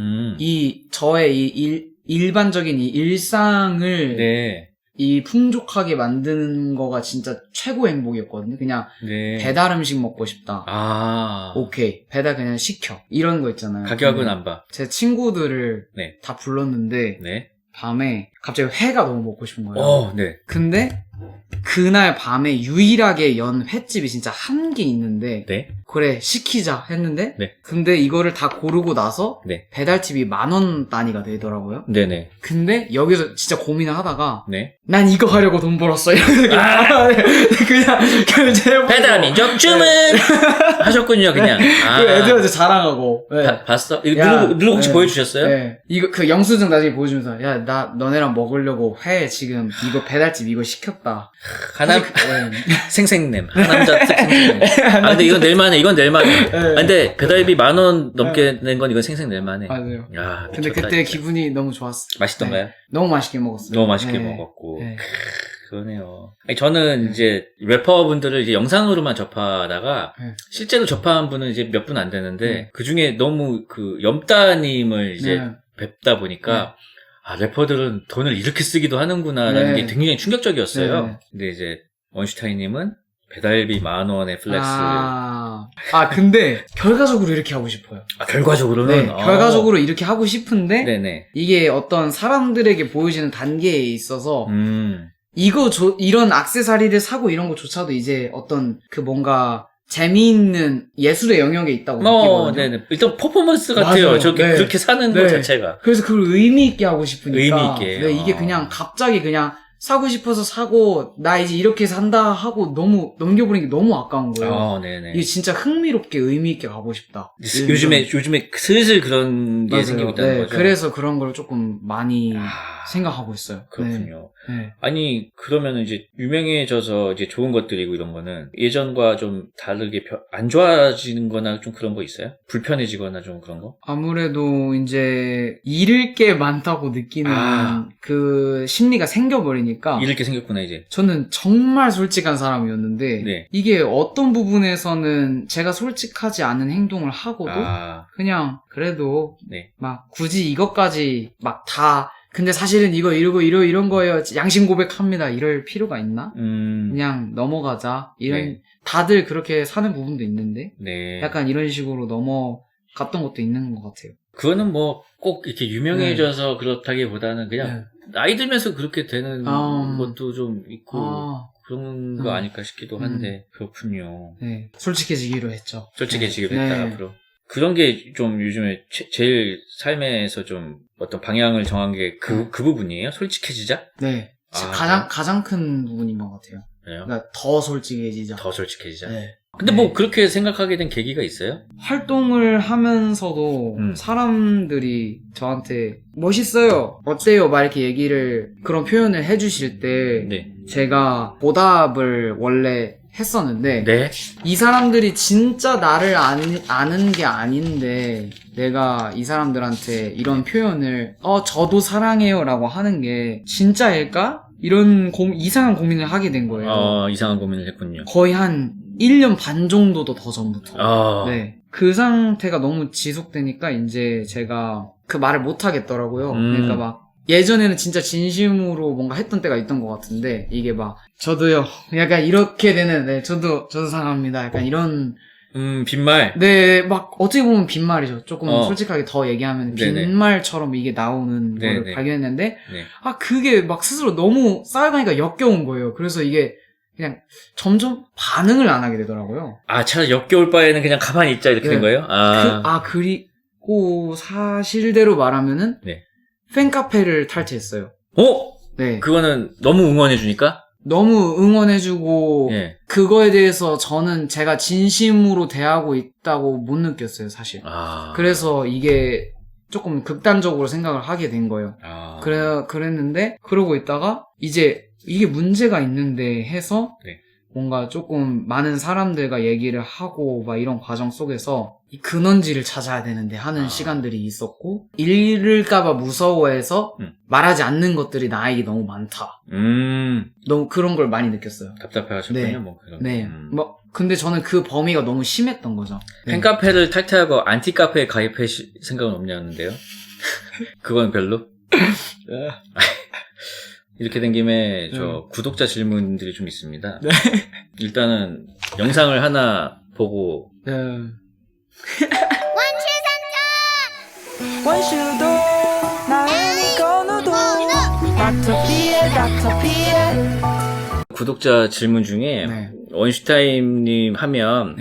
저의 일반적인 이 일상을, 네. 이 풍족하게 만드는 거가 진짜 최고 행복이었거든요. 그냥, 네. 배달 음식 먹고 싶다. 아. 오케이. 배달 그냥 시켜. 이런 거 있잖아요. 가격은 안 봐. 제 친구들을 네. 다 불렀는데, 네. 밤에 갑자기 회가 너무 먹고 싶은 거예요. 네. 근데 그날 밤에 유일하게 연 횟집이 진짜 한 개 있는데 네. 그래 시키자 했는데 네. 근데 이거를 다 고르고 나서 네. 배달팁이 10,000원 단위가 되더라고요. 네네. 근데 여기서 진짜 고민을 하다가 네. 난 이거 하려고 돈 벌었어. 그냥 배달 민족 주문 하셨군요, 그냥. 그 애들한테 자랑하고. 네. 봤어? 이거 야, 누르고 혹시 네. 보여주셨어요? 네. 이거 그 영수증 나중에 보여주면서 야 나 너네랑 먹으려고 회 지금 이거 배달집 이거 시켰다. 하나 네. 생생냄. 하남자 생생냄. 근데 이건 낼만해. 이건 낼만해. 네. 근데 배달비 10,000원 넘게 낸 건 이건 생생 낼만해. 맞아요. 야, 근데 미쳤다, 그때 진짜. 기분이 너무 좋았어. 맛있던가요? 네. 너무 맛있게 먹었어요. 너무 맛있게 네. 먹었고. 네. 그러네요. 아니, 저는 이제 래퍼분들을 이제 영상으로만 접하다가 네. 실제로 접한 분은 이제 몇 분 안 되는데 그 중에 너무 그 염따님을 이제 네. 뵙다 보니까 래퍼들은 돈을 이렇게 쓰기도 하는구나라는 네. 게 굉장히 충격적이었어요. 네. 근데 이제 원슈타인님은 배달비 10,000원의 플렉스. 근데 결과적으로 이렇게 하고 싶어요. 결과적으로는 네, 결과적으로 이렇게 하고 싶은데 네네. 이게 어떤 사람들에게 보여지는 단계에 있어서 음. 이런 액세서리를 사고 이런 것조차도 이제 어떤 그 뭔가 재미있는 예술의 영역에 있다고 느끼거든요. 네네. 일단 퍼포먼스 같아요. 맞아요. 저렇게 네. 그렇게 사는 네. 것 자체가. 그래서 그걸 의미 있게 하고 싶으니까. 의미 있게. 네, 이게 그냥 갑자기 그냥 사고 싶어서 사고 나 이제 이렇게 산다 하고 너무 넘겨버리는 게 너무 아까운 거예요. 네네. 이게 진짜 흥미롭게 의미 있게 가고 싶다. 요즘에 슬슬 그런 게 맞아요. 생기고 있다는 네, 거죠. 그래서 그런 걸 조금 많이 생각하고 있어요. 그렇군요. 네. 아니, 그러면 이제 유명해져서 이제 좋은 것들이고 이런 거는 예전과 좀 다르게 안 좋아지는 거나 좀 그런 거 있어요? 불편해지거나 좀 그런 거? 아무래도 이제 잃을 게 많다고 느끼는 그 심리가 생겨버리니까 잃을 게 생겼구나, 이제. 저는 정말 솔직한 사람이었는데 네. 이게 어떤 부분에서는 제가 솔직하지 않은 행동을 하고도 그냥 그래도 네. 막 굳이 이것까지 막 다 근데 사실은 이거 이런 거예요. 양심 고백합니다. 이럴 필요가 있나? 그냥 넘어가자. 네. 다들 그렇게 사는 부분도 있는데 네. 약간 이런 식으로 넘어갔던 것도 있는 것 같아요. 그거는 뭐 꼭 이렇게 유명해져서 그렇다기보다는 그냥 나이 들면서 그렇게 되는 것도 좀 있고 그런 거 아닐까 싶기도 한데 그렇군요. 네, 솔직해지기로 했죠. 솔직해지기로 했다 앞으로. 그런 게 좀 요즘에 제일 삶에서 좀 어떤 방향을 정한 게 그 부분이에요? 솔직해지자? 네. 가장 큰 부분인 것 같아요. 그래요? 그러니까 더 솔직해지자. 더 솔직해지자. 네. 근데 뭐 그렇게 생각하게 된 계기가 있어요? 활동을 하면서도 사람들이 저한테 멋있어요. 어때요? 막 이렇게 그런 표현을 해주실 때 제가 보답을 원래 했었는데 이 사람들이 진짜 나를 아는 게 아닌데 내가 이 사람들한테 이런 표현을 저도 사랑해요 라고 하는 게 진짜일까? 이런 이상한 고민을 하게 된 거예요. 이상한 고민을 했군요. 거의 한 1년 반 정도도 더 전부터. 네. 그 상태가 너무 지속되니까 이제 제가 그 말을 못 하겠더라고요. 그러니까 막 예전에는 진짜 진심으로 뭔가 했던 때가 있던 것 같은데 이게 막 저도요. 약간 이렇게 되는 저도 사랑합니다. 약간 이런 빈말. 네, 막 어떻게 보면 빈말이죠. 조금 솔직하게 더 얘기하면 빈말처럼 이게 나오는 걸 발견했는데 그게 막 스스로 너무 쌓여가니까 역겨운 거예요. 그래서 이게 그냥 점점 반응을 안 하게 되더라고요. 차라리 역겨울 바에는 그냥 가만히 있자 이렇게 된 거예요? 그리고 사실대로 말하면은 팬카페를 탈퇴했어요. 네. 그거는 너무 응원해주니까? 너무 응원해주고 그거에 대해서 저는 제가 진심으로 대하고 있다고 못 느꼈어요, 사실. 그래서 이게 조금 극단적으로 생각을 하게 된 거예요. 그랬는데 그러고 있다가 이제 이게 문제가 있는데 해서 뭔가 조금 많은 사람들과 얘기를 하고 막 이런 과정 속에서 이 근원지를 찾아야 되는데 하는 시간들이 있었고 잃을까봐 무서워해서 말하지 않는 것들이 나에게 너무 많다. 너무 그런 걸 많이 느꼈어요. 답답해하셨군요. 뭐 그런. 네. 근데 저는 그 범위가 너무 심했던 거죠. 팬카페를 탈퇴하고 안티카페에 가입할 생각은 없냐는데요. 그건 별로? 이렇게 된 김에 저 구독자 질문들이 좀 있습니다. 일단은 영상을 하나 보고 원슈도 나은이 건우도 닥터피엘 구독자 질문 중에 원슈타임님 하면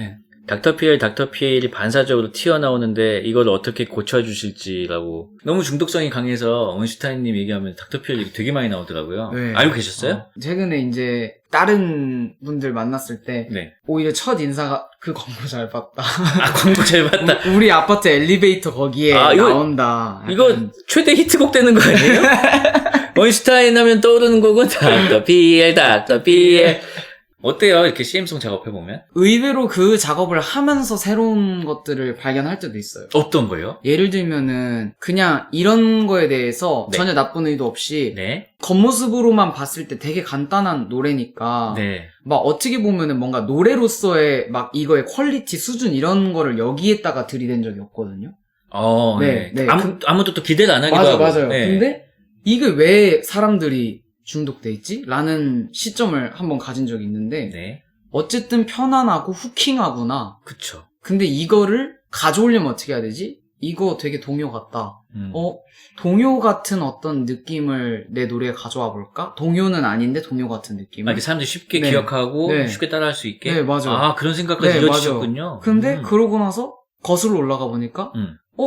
닥터피엘이 반사적으로 튀어나오는데 이걸 어떻게 고쳐주실지라고. 너무 중독성이 강해서 원슈타인님 얘기하면 닥터피엘 얘기 되게 많이 나오더라고요. 알고 계셨어요? 최근에 이제 다른 분들 만났을 때 오히려 첫 인사가 그 광고 잘 봤다. 광고 잘 봤다. 우리 아파트 엘리베이터 거기에 나온다. 이거 최대 히트곡 되는 거 아니에요? 원슈타인 하면 떠오르는 곡은 닥터피엘. 어때요? 이렇게 CM송 작업해보면? 의외로 그 작업을 하면서 새로운 것들을 발견할 때도 있어요. 어떤 거요? 예를 들면은 그냥 이런 거에 대해서 전혀 나쁜 의도 없이 겉모습으로만 봤을 때 되게 간단한 노래니까 막 어떻게 보면은 뭔가 노래로서의 막 이거의 퀄리티 수준 이런 거를 여기에다가 들이댄 적이 없거든요. 아무도 또 기대를 안 하기도 하고. 맞아요. 근데 이게 왜 사람들이 중독돼 있지? 라는 시점을 한번 가진 적이 있는데 어쨌든 편안하고 후킹하구나. 그쵸. 근데 이거를 가져오려면 어떻게 해야 되지? 이거 되게 동요 같다. 동요 같은 어떤 느낌을 내 노래에 가져와 볼까? 동요는 아닌데 동요 같은 느낌을. 사람들이 쉽게 기억하고 쉽게 따라할 수 있게? 맞아요. 그런 생각까지 이루어지셨군요. 근데 그러고 나서 거슬러 올라가 보니까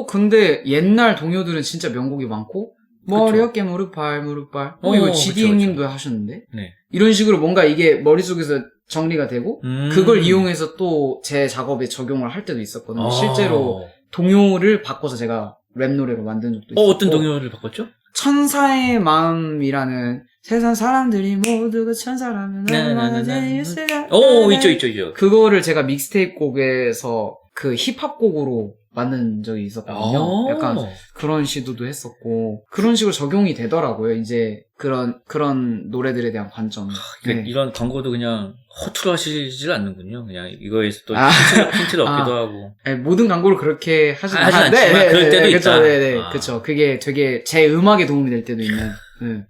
근데 옛날 동요들은 진짜 명곡이 많고 머리, 어깨, 무릎, 발. 이거 GD님도 하셨는데? 네. 이런 식으로 뭔가 이게 머릿속에서 정리가 되고, 그걸 이용해서 또 제 작업에 적용을 할 때도 있었거든요. 실제로 동요를 바꿔서 제가 랩 노래로 만든 적도 있었고. 어떤 동요를 바꿨죠? 천사의 마음이라는 세상 사람들이 모두가 천사라면 얼마나 재밌을까. 있죠. 그거를 제가 믹스테이프 곡에서 그 힙합 곡으로 만든 적이 있었거든요. 약간 그런 시도도 했었고 그런 식으로 적용이 되더라고요. 이제 그런 노래들에 대한 관점. 그러니까 이런 광고도 그냥 허투루 하시질 않는군요. 그냥 이거에서 또 힌트를 얻기도 하고. 모든 광고를 그렇게 하진 않지만 그럴 때도 있다. 그쵸. 그게 되게 제 음악에 도움이 될 때도 있는.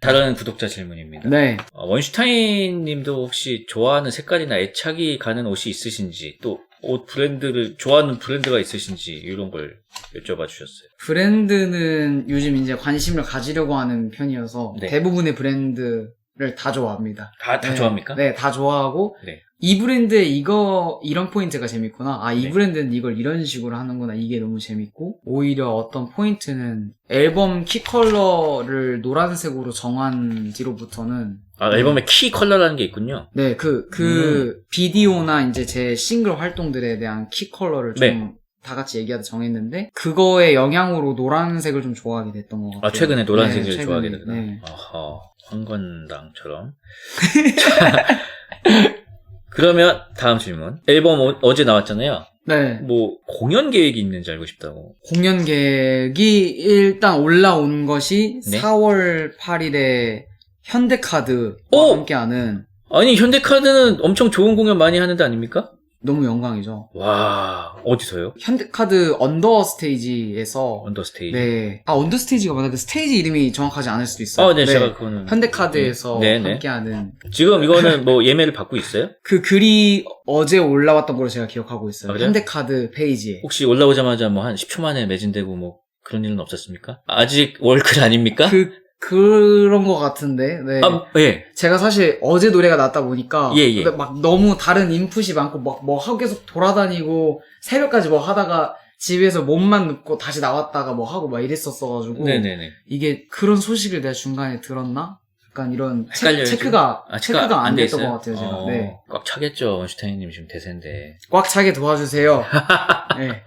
다른 구독자 질문입니다. 네. 원슈타인 님도 혹시 좋아하는 색깔이나 애착이 가는 옷이 있으신지, 또 옷 브랜드를 좋아하는 브랜드가 있으신지 이런 걸 여쭤봐 주셨어요. 브랜드는 요즘 이제 관심을 가지려고 하는 편이어서 네. 대부분의 브랜드를 다 좋아합니다. 다 좋아합니까? 네, 다 좋아하고 네. 이 브랜드에 이런 포인트가 재밌구나. 이 네. 브랜드는 이걸 이런 식으로 하는구나. 이게 너무 재밌고 오히려 어떤 포인트는 앨범 키 컬러를 노란색으로 정한 뒤로부터는 앨범에 키 컬러라는 게 있군요. 네, 비디오나 이제 제 싱글 활동들에 대한 키 컬러를 좀 다 같이 얘기하다 정했는데, 그거의 영향으로 노란색을 좀 좋아하게 됐던 것 같아요. 최근에 노란색을 최근에, 좋아하게 됐구나. 네. 아하, 황건당처럼. 그러면 다음 질문. 앨범 어제 나왔잖아요. 네. 뭐 공연 계획이 있는지 알고 싶다고. 공연 계획이 일단 올라온 것이 네? 4월 8일에 현대카드와 함께하는. 아니 현대카드는 엄청 좋은 공연 많이 하는 데 아닙니까? 너무 영광이죠. 와, 어디서요? 현대카드 언더스테이지에서. 언더스테이지. 네. 언더스테이지가 맞나? 그 스테이지 이름이 정확하지 않을 수도 있어요. 네, 제가 그거는. 현대카드에서 네. 함께하는. 지금 이거는 뭐 예매를 받고 있어요? 그 글이 어제 올라왔던 걸로 제가 기억하고 있어요. 그래요? 현대카드 페이지에. 혹시 올라오자마자 뭐 한 10초 만에 매진되고 뭐 그런 일은 없었습니까? 아직 월클 아닙니까? 그런 것 같은데, 네. 예. 제가 사실 어제 노래가 났다 보니까, 예. 막 너무 다른 인풋이 많고, 뭐 하고 계속 돌아다니고, 새벽까지 뭐 하다가 집에서 몸만 눕고 다시 나왔다가 뭐 하고 막 이랬었어가지고, 네네네. 이게 그런 소식을 내가 중간에 들었나? 약간 이런 헷갈려요, 체크가 안 돼 됐던 있어요? 것 같아요, 제가. 네. 꽉 차겠죠, 원슈타인님 지금 대세인데. 꽉 차게 도와주세요. 네.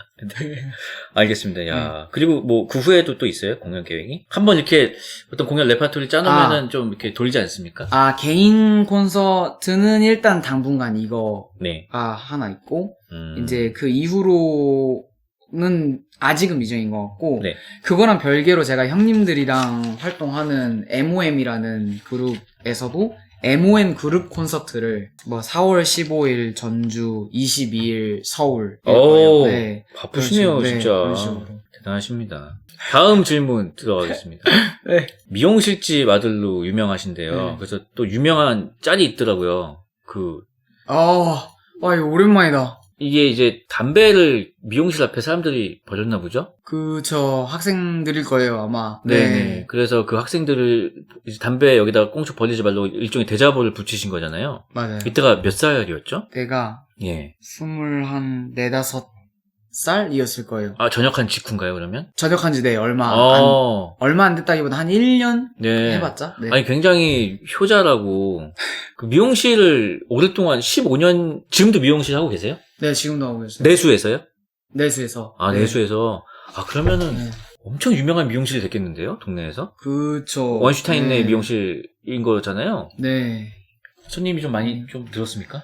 알겠습니다. 야, 그리고 뭐 그 후에도 또 있어요? 공연 계획이? 한번 이렇게 어떤 공연 레파토리 짜놓으면은 좀 이렇게 돌리지 않습니까? 개인 콘서트는 일단 당분간 이거가 네. 하나 있고, 이제 그 이후로는 아직은 미정인 것 같고, 네. 그거랑 별개로 제가 형님들이랑 활동하는 MOM이라는 그룹에서도 MOM 그룹 콘서트를 4월 15일 전주, 22일 서울. 오, 네. 바쁘시네요, 그런 식으로, 진짜. 그런 식으로. 대단하십니다. 다음 질문 들어가겠습니다. 네. 미용실집 아들로 유명하신데요. 네. 그래서 또 유명한 짤이 있더라고요. 이거 오랜만이다. 이게 이제 담배를 미용실 앞에 사람들이 버렸나 보죠? 그쵸, 학생들일 거예요, 아마. 네네. 그래서 그 학생들을 이제 담배 여기다가 꽁초 버리지 말라고 일종의 대자보를 붙이신 거잖아요. 맞아요. 이때가 몇 살이었죠? 내가 예. 24살이었을 거예요. 전역한 직후인가요, 그러면? 전역한 지 얼마 안 됐다기보다 한 1년 네. 해봤자. 네. 아니, 굉장히 효자라고. 그 미용실을 오랫동안 15년, 지금도 미용실 하고 계세요? 네, 지금도 하고 있어요. 내수에서요? 내수에서. 네. 내수에서. 그러면은 네. 엄청 유명한 미용실이 됐겠는데요? 동네에서? 그쵸. 원슈타인네 네. 미용실인 거잖아요? 네. 손님이 좀 많이 좀 늘었습니까?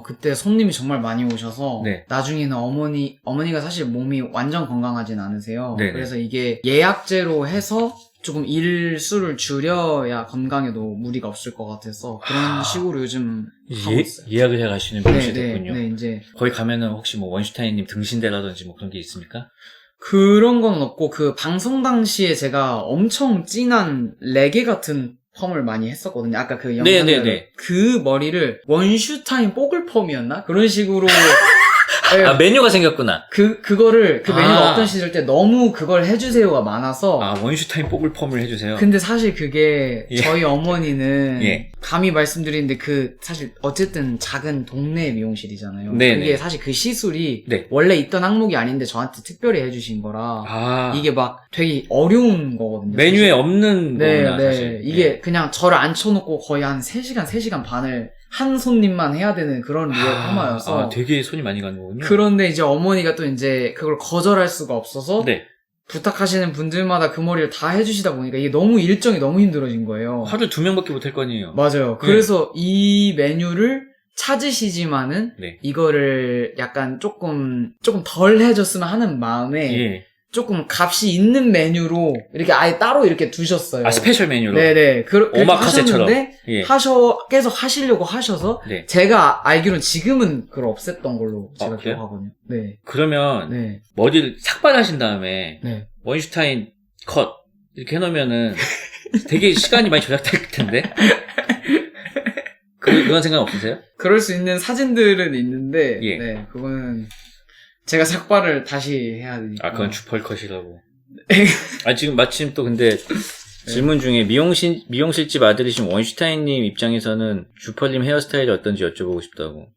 그때 손님이 정말 많이 오셔서 네. 나중에는 어머니가 사실 몸이 완전 건강하진 않으세요. 네네. 그래서 이게 예약제로 해서 조금 일수를 줄여야 건강에도 무리가 없을 것 같아서 그런 식으로 요즘 하고 있어요. 예약을 해 가시는 미용실이 됐군요. 네, 이제 거기 가면은 혹시 뭐 원슈타인님 등신대라든지 뭐 그런 게 있습니까? 그런 건 없고 그 방송 당시에 제가 엄청 진한 레게 같은 펌을 많이 했었거든요. 아까 그 영상에 네네네. 그 머리를 원슈타인 뽀글펌이었나? 그런 식으로 아, 메뉴가 생겼구나. 그거를, 그 메뉴가 아. 없던 시절 때 너무 그걸 해주세요가 많아서. 아, 원슈타인 뽀글 펌을 해주세요. 근데 사실 그게 예. 저희 어머니는 예. 감히 말씀드리는데 사실 어쨌든 작은 동네 미용실이잖아요. 네네. 그게 사실 그 시술이 네. 원래 있던 항목이 아닌데 저한테 특별히 해주신 거라 아. 이게 막 되게 어려운 거거든요. 메뉴에 사실. 없는 네, 거구나, 네. 사실. 이게 예. 그냥 저를 앉혀놓고 거의 한 3시간 반을 한 손님만 해야 되는 그런 리얼 파마여서. 아, 되게 손이 많이 가는 거군요. 그런데 이제 어머니가 또 이제 그걸 거절할 수가 없어서 네. 부탁하시는 분들마다 그 머리를 다 해주시다 보니까 이게 너무 일정이 너무 힘들어진 거예요. 하루 2명밖에 못 할 거 아니에요. 맞아요. 그래서 이 메뉴를 찾으시지만은 네. 이거를 약간 조금 덜 해줬으면 하는 마음에 예. 조금 값이 있는 메뉴로 이렇게 아예 따로 이렇게 두셨어요. 아, 스페셜 메뉴로. 네네. 그렇게 오마카세처럼. 하셨는데 예. 계속 하시려고 하셔서 네. 제가 알기로는 지금은 그걸 없앴던 걸로 제가 그래요? 기억하거든요. 네. 그러면 네. 머리를 삭발하신 다음에 네. 원슈타인 컷 이렇게 해놓으면은 되게 시간이 많이 절약될 텐데. 그런 생각 없으세요? 그럴 수 있는 사진들은 있는데 예. 네. 그거는 제가 삭발을 다시 해야 되니까. 아, 그건 주펄 컷이라고. 아, 지금 마침 또 근데 질문 중에 미용실집 아들이신 원슈타인님 입장에서는 주펄님 헤어스타일이 어떤지 여쭤보고 싶다고.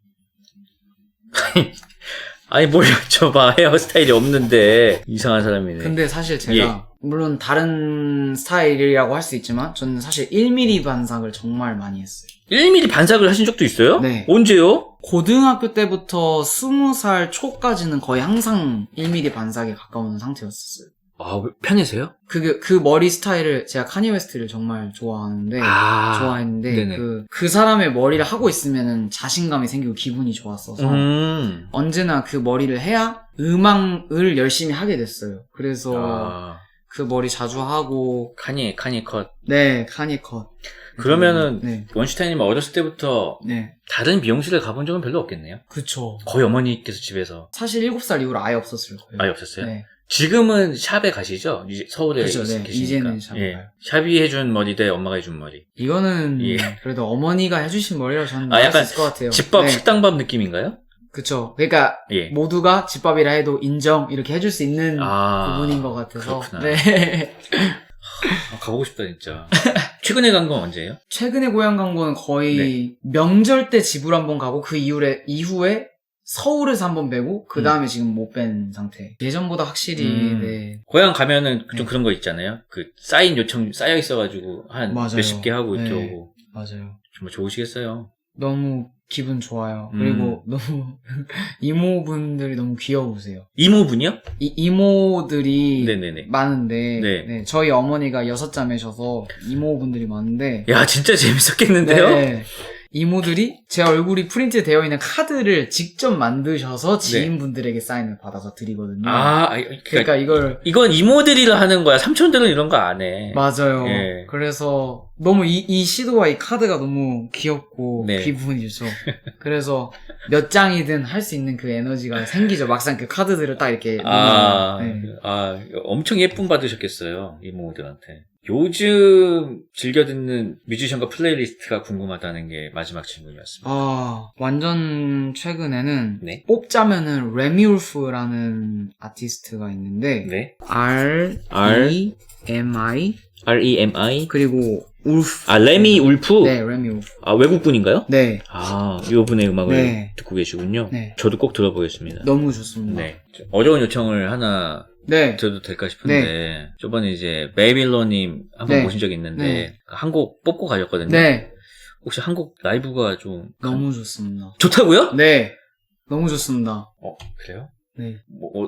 아니, 뭘 여쭤봐. 헤어스타일이 없는데. 이상한 사람이네. 근데 사실 제가 물론 다른 스타일이라고 할 수 있지만 저는 사실 1mm 반삭을 정말 많이 했어요. 1mm 반삭을 하신 적도 있어요? 네. 언제요? 고등학교 때부터 20살 초까지는 거의 항상 1mm 반삭에 가까운 상태였었어요. 아, 편해서요? 그 머리 스타일을 제가 카니 웨스트를 정말 좋아하는데 좋아했는데 네네. 그 사람의 머리를 하고 있으면은 자신감이 생기고 기분이 좋았어서 언제나 그 머리를 해야 음악을 열심히 하게 됐어요. 그래서 그 머리 자주 하고 카니 컷. 네, 카니 컷. 그러면은 네. 원슈타인님 어렸을 때부터 네. 다른 미용실을 가본 적은 별로 없겠네요. 그쵸. 거의 어머니께서 집에서 사실 7살 이후로 아예 없었을 거예요. 아예 없었어요? 네. 지금은 샵에 가시죠? 이제 서울에 그쵸, 네. 계시니까. 이제는 샵에 예. 가요. 샵이 해준 머리 대 엄마가 해준 머리. 이거는 예. 그래도 어머니가 해주신 머리라고 저는 아, 말할 약간 수 있을 것 같아요. 집밥, 네. 식당밥 느낌인가요? 그쵸. 그러니까 예. 모두가 집밥이라 해도 인정 이렇게 해줄 수 있는 아, 부분인 것 같아서. 그렇구나. 네. 아, 가보고 싶다, 진짜. 최근에 간 건 언제예요? 최근에 고향 간 거는 거의 네. 명절 때 집으로 한번 가고 그 이후에 서울에서 한번 빼고 그 다음에 지금 못 뺀 상태. 예전보다 확실히 네. 고향 가면은 좀 네. 그런 거 있잖아요. 그 사인 요청 쌓여 있어가지고 한 맞아요. 몇십 개 하고 이렇게 네. 오고. 맞아요. 정말 좋으시겠어요. 너무 기분 좋아요. 그리고 너무 이모분들이 너무 귀여우세요. 이모분이요? 이모들이 네네네. 많은데 네. 네, 저희 어머니가 6자매셔서 이모분들이 많은데 야, 진짜 재밌었겠는데요? 네, 이모들이 제 얼굴이 프린트 되어 있는 카드를 직접 만드셔서 네. 지인분들에게 사인을 받아서 드리거든요. 그러니까 이걸 이건 이모들이라 하는 거야. 삼촌들은 이런 거 안 해. 맞아요. 예. 그래서 너무 이 시도와 이 카드가 너무 귀엽고 네. 기분이 좋죠. 그래서 몇 장이든 할 수 있는 그 에너지가 생기죠. 막상 그 카드들을 딱 이렇게 네. 엄청 예쁨 받으셨겠어요. 이모들한테. 요즘 즐겨 듣는 뮤지션과 플레이리스트가 궁금하다는 게 마지막 질문이었습니다. 완전 최근에는 네. 뽑자면은 레미울프라는 아티스트가 있는데 네. R-E-M-I R-E-M-I? 그리고 울프. 레미 울프? 네, 레미울프. 외국분인가요? 네. 요 분의 음악을 네. 듣고 계시군요. 네. 저도 꼭 들어보겠습니다. 너무 좋습니다. 네. 어려운 요청을 하나 네. 드려도 될까 싶은데, 저번에 이제 메이빌러님 한번 네. 모신 적이 있는데, 네. 한 곡 뽑고 가셨거든요. 네. 혹시 한 곡 라이브가 좀. 너무 좋습니다. 좋다고요? 네. 너무 좋습니다. 그래요? 네.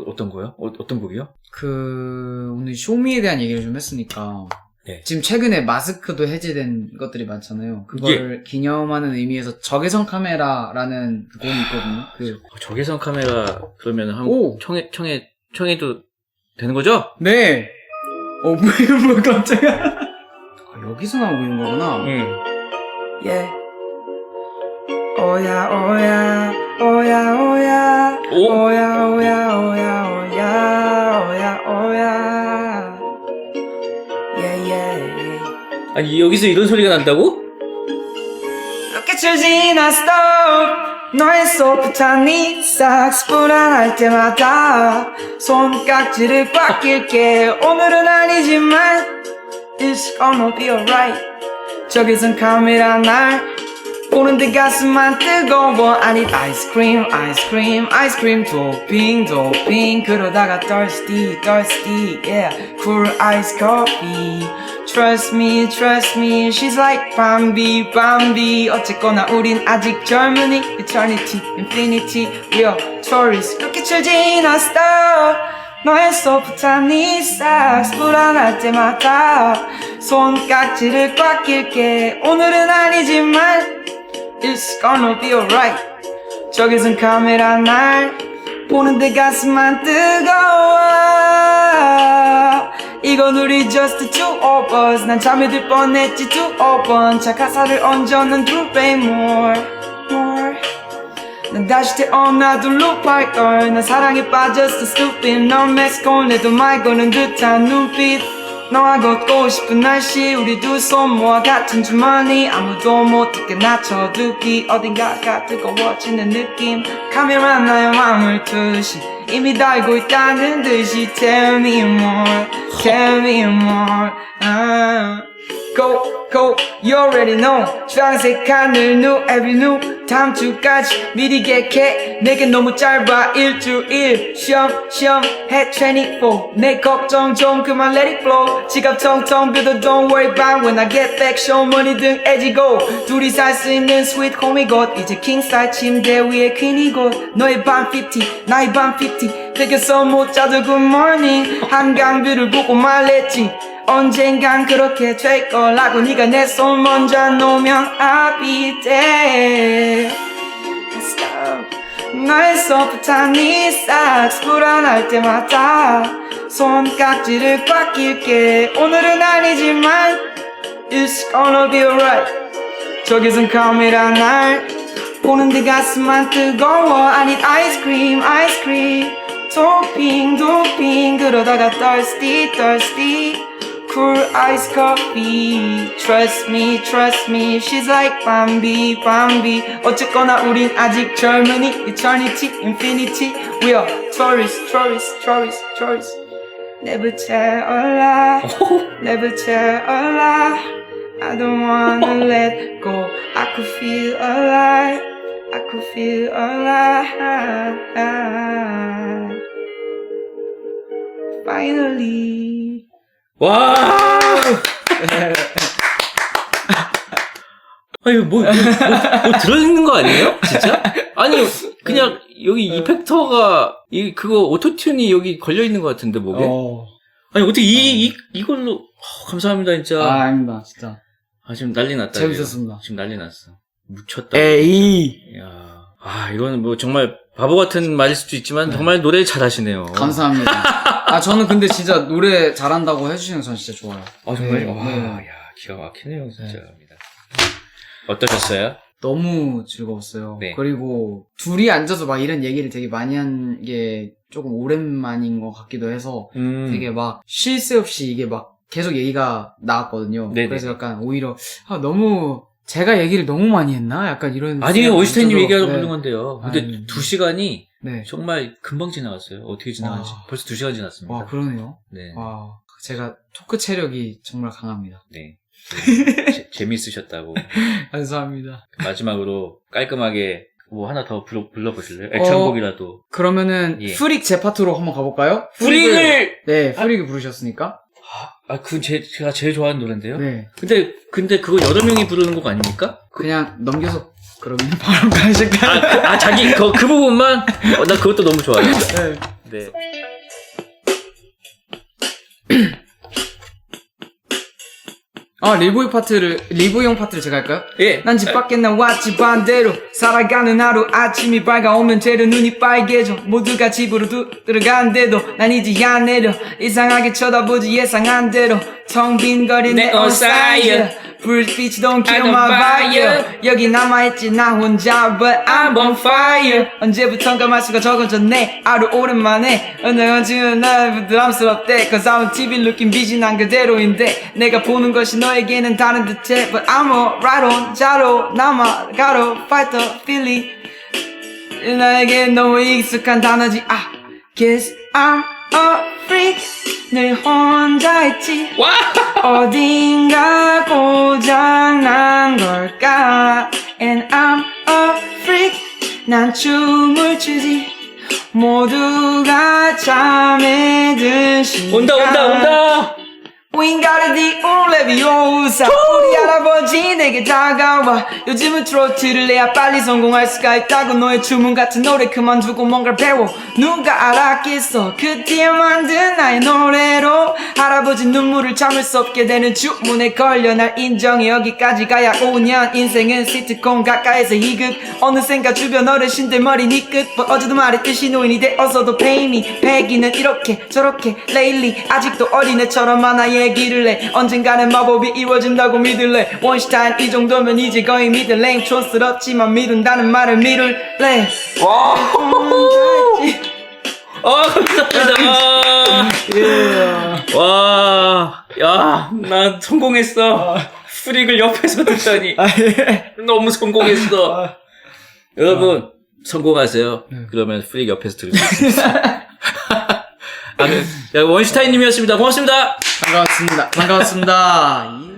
어떤 거요? 어떤 곡이요? 오늘 쇼미에 대한 얘기를 좀 했으니까. 네. 지금 최근에 마스크도 해제된 것들이 많잖아요. 그걸 기념하는 의미에서 적외선 카메라라는 곡이 있거든요. 적외선 카메라, 그러면 오! 청해도 되는 거죠? 네! 뭐야, 깜짝이야. 여기서 나오고 있는 거구나. Yeah. 오야 오야 오야 오야 오? 오야 오야 오야 오야 오야 오야 yeah yeah 아니, 여기서 이런 소리가 난다고? Look at you, Gina, stop 너의 소프트한 네 삭스 불안할 때마다 손깍지를 꽉 낄게 오늘은 아니지만 It's gonna be alright 저기선 카메라 날 보는데 가슴만 뜨거워 I need 아이스크림 아이스크림 아이스크림 토핑 토핑 그러다가 thirsty thirsty yeah cool iced coffee Trust me she's like Bambi Bambi 어쨌거나 우린 아직 젊은이 Eternity infinity real tourist 그렇게 지났어 너의 소프트한 네 삭스 불안할 때마다 손깍지를 꽉 낄게 오늘은 아니지만 It's gonna be alright 저기선 카메라 날 보는데 가슴만 뜨거워 이건 우리 just the two of us 난 잠이 들 뻔했지 2번 차 가사를 얹어는 do way more 난 다시 태어나도 루파이걸 난 사랑에 빠졌어 stupid 넌 멕시코내도 말 거는 듯한 눈빛 너와 걷고 싶은 날씨 우리 두 손 모아 같은 주머니 아무도 못 듣게 낮춰두기 어딘가가 뜨거워지는 느낌 카메라 나의 마음을 투시 이미 다 알고 있다는 듯이 Tell me more Tell me more Go go you already know 주황색 하늘 new every new 다음 주까지 미리 계획해 내겐 너무 짧아 일주일 시험 해 24 내 걱정 좀 그만 let it flow 지갑 텅텅 비도 don't worry about when I get back show money 등 애지고 둘이 살 수 있는 sweet home 이곳 이제 king size 침대 위에 queen 이곳 너의 밤 50 나의 밤 50 되겠어 못 자도 good morning 한강뷰를 보고 말했지 언젠간 그렇게 될 거라고 네가 내 손 먼저 놓으면 I'll be there Let's go 너의 소프트한 네 삭스 불안할 때마다 손깍지를 꽉 낄게 오늘은 아니지만 It's gonna be alright 저기선 카메라 날 보는데 가슴만 뜨거워 I need ice cream ice cream 토핑 토핑 그러다가 thirsty thirsty Cool iced coffee Trust me she's like Bambi Bambi 어쨌거나 우린 아직 젊은이 Eternity infinity We are tourists tourists tourists tourists Never tell a lie Never tell a lie I don't wanna let go I could feel alive I could feel alive Finally 와! 아니, 뭐 들어있는 거 아니에요? 진짜? 아니, 그냥, 여기 이펙터가, 그거 오토튠이 여기 걸려있는 것 같은데, 목에? 아니, 어떻게 이걸로, 감사합니다, 진짜. 아닙니다, 진짜. 지금 난리 났다. 재밌었습니다. 지금 난리 났어. 묻혔다. 에이. 야 이거는 뭐 정말 바보 같은 말일 수도 있지만, 정말 노래 잘하시네요. 감사합니다. 저는 근데 진짜 노래 잘한다고 해주시는 건 진짜 좋아요. 정말, 네. 기가 막히네요, 진짜. 어떠셨어요? 너무 즐거웠어요. 네. 그리고 둘이 앉아서 막 이런 얘기를 되게 많이 한 게 조금 오랜만인 것 같기도 해서 되게 막 쉴 새 없이 이게 막 계속 얘기가 나왔거든요. 네네. 그래서 약간 오히려 너무 제가 얘기를 너무 많이 했나? 약간 이런. 아니에요, 오이스타님 생각이 얘기하고 네. 부른 건데요. 근데 2시간이 네. 정말 금방 지나갔어요. 어떻게 지나간지. 벌써 2시간 지났습니다. 와, 그러네요. 네. 와, 제가 토크 체력이 정말 강합니다. 네. 재밌으셨다고. 감사합니다. 마지막으로 깔끔하게 뭐 하나 더 불러보실래요? 애창곡이라도. 그러면은 프릭 제 파트로 한번 가볼까요? 프릭을! 네, 프릭을 부르셨으니까. 그건 제가 제일 좋아하는 노래인데요? 네. 근데 그거 여러 명이 부르는 곡 아닙니까? 그냥 넘겨서 그러면 바로 가실까요? 자기 그 부분만? 나 그것도 너무 좋아요. 네. 네. 리보이 형 파트를 제가 할까요? 예. 난 집 밖에 나왔지 반대로 살아가는 하루 아침이 밝아오면 제로 눈이 빨개져 모두가 집으로 들어간대도 난 이제 안 내려 이상하게 쳐다보지 예상한 대로 텅 빈 거리 내 옷 사이에 불빛이 don't kill my fire 여기 남아있지 나 혼자 but I'm on fire 언제부턴가 말수가 적어졌네 하루 오랜만에 언제나 날 부담스럽대 Cause I'm TV looking busy 난 그대로인데 내가 보는 것이 너에게는 다른 듯해 But I'm alright on 자로 남아가로 fight the feeling 나에게 너무 익숙한 단어지. Guess I'm a freak. 늘 혼자 있지. 어딘가 고장난 걸까. And I'm a freak. 난 춤을 추지. 모두가 잠에 든 시간. 온다. 윙가르디오 레비오사 우리 할아버지 내게 다가와 요즘은 트로트를 내야 빨리 성공할 수가 있다고 너의 주문 같은 노래 그만두고 뭔가를 배워 누가 알았겠어 그때 만든 나의 노래로 할아버지 눈물을 참을 수 없게 되는 주문에 걸려 날 인정해 여기까지 가야 5년 인생은 시트콤 가까이서 희극 어느샌가 주변 어르신들 머리 니끝 어제도 말했듯이 노인이 되어서도 pay me 배기는 이렇게 저렇게 lately 아직도 어린애처럼 만화 얘기를 해 언젠가는 마법이 이루어진다고 믿을래 원슈타인 이 정도면 이제 거의 믿을래 촌스럽지만 미룬다는 말을 믿을래 감사합니다. 와, 야, 난 성공했어. 프릭을 옆에서 듣다니. 너무 성공했어. 여러분, 성공하세요. 그러면 프릭 옆에서 들을 수 있습니다. 원슈타인님이었습니다. 고맙습니다. 반가웠습니다.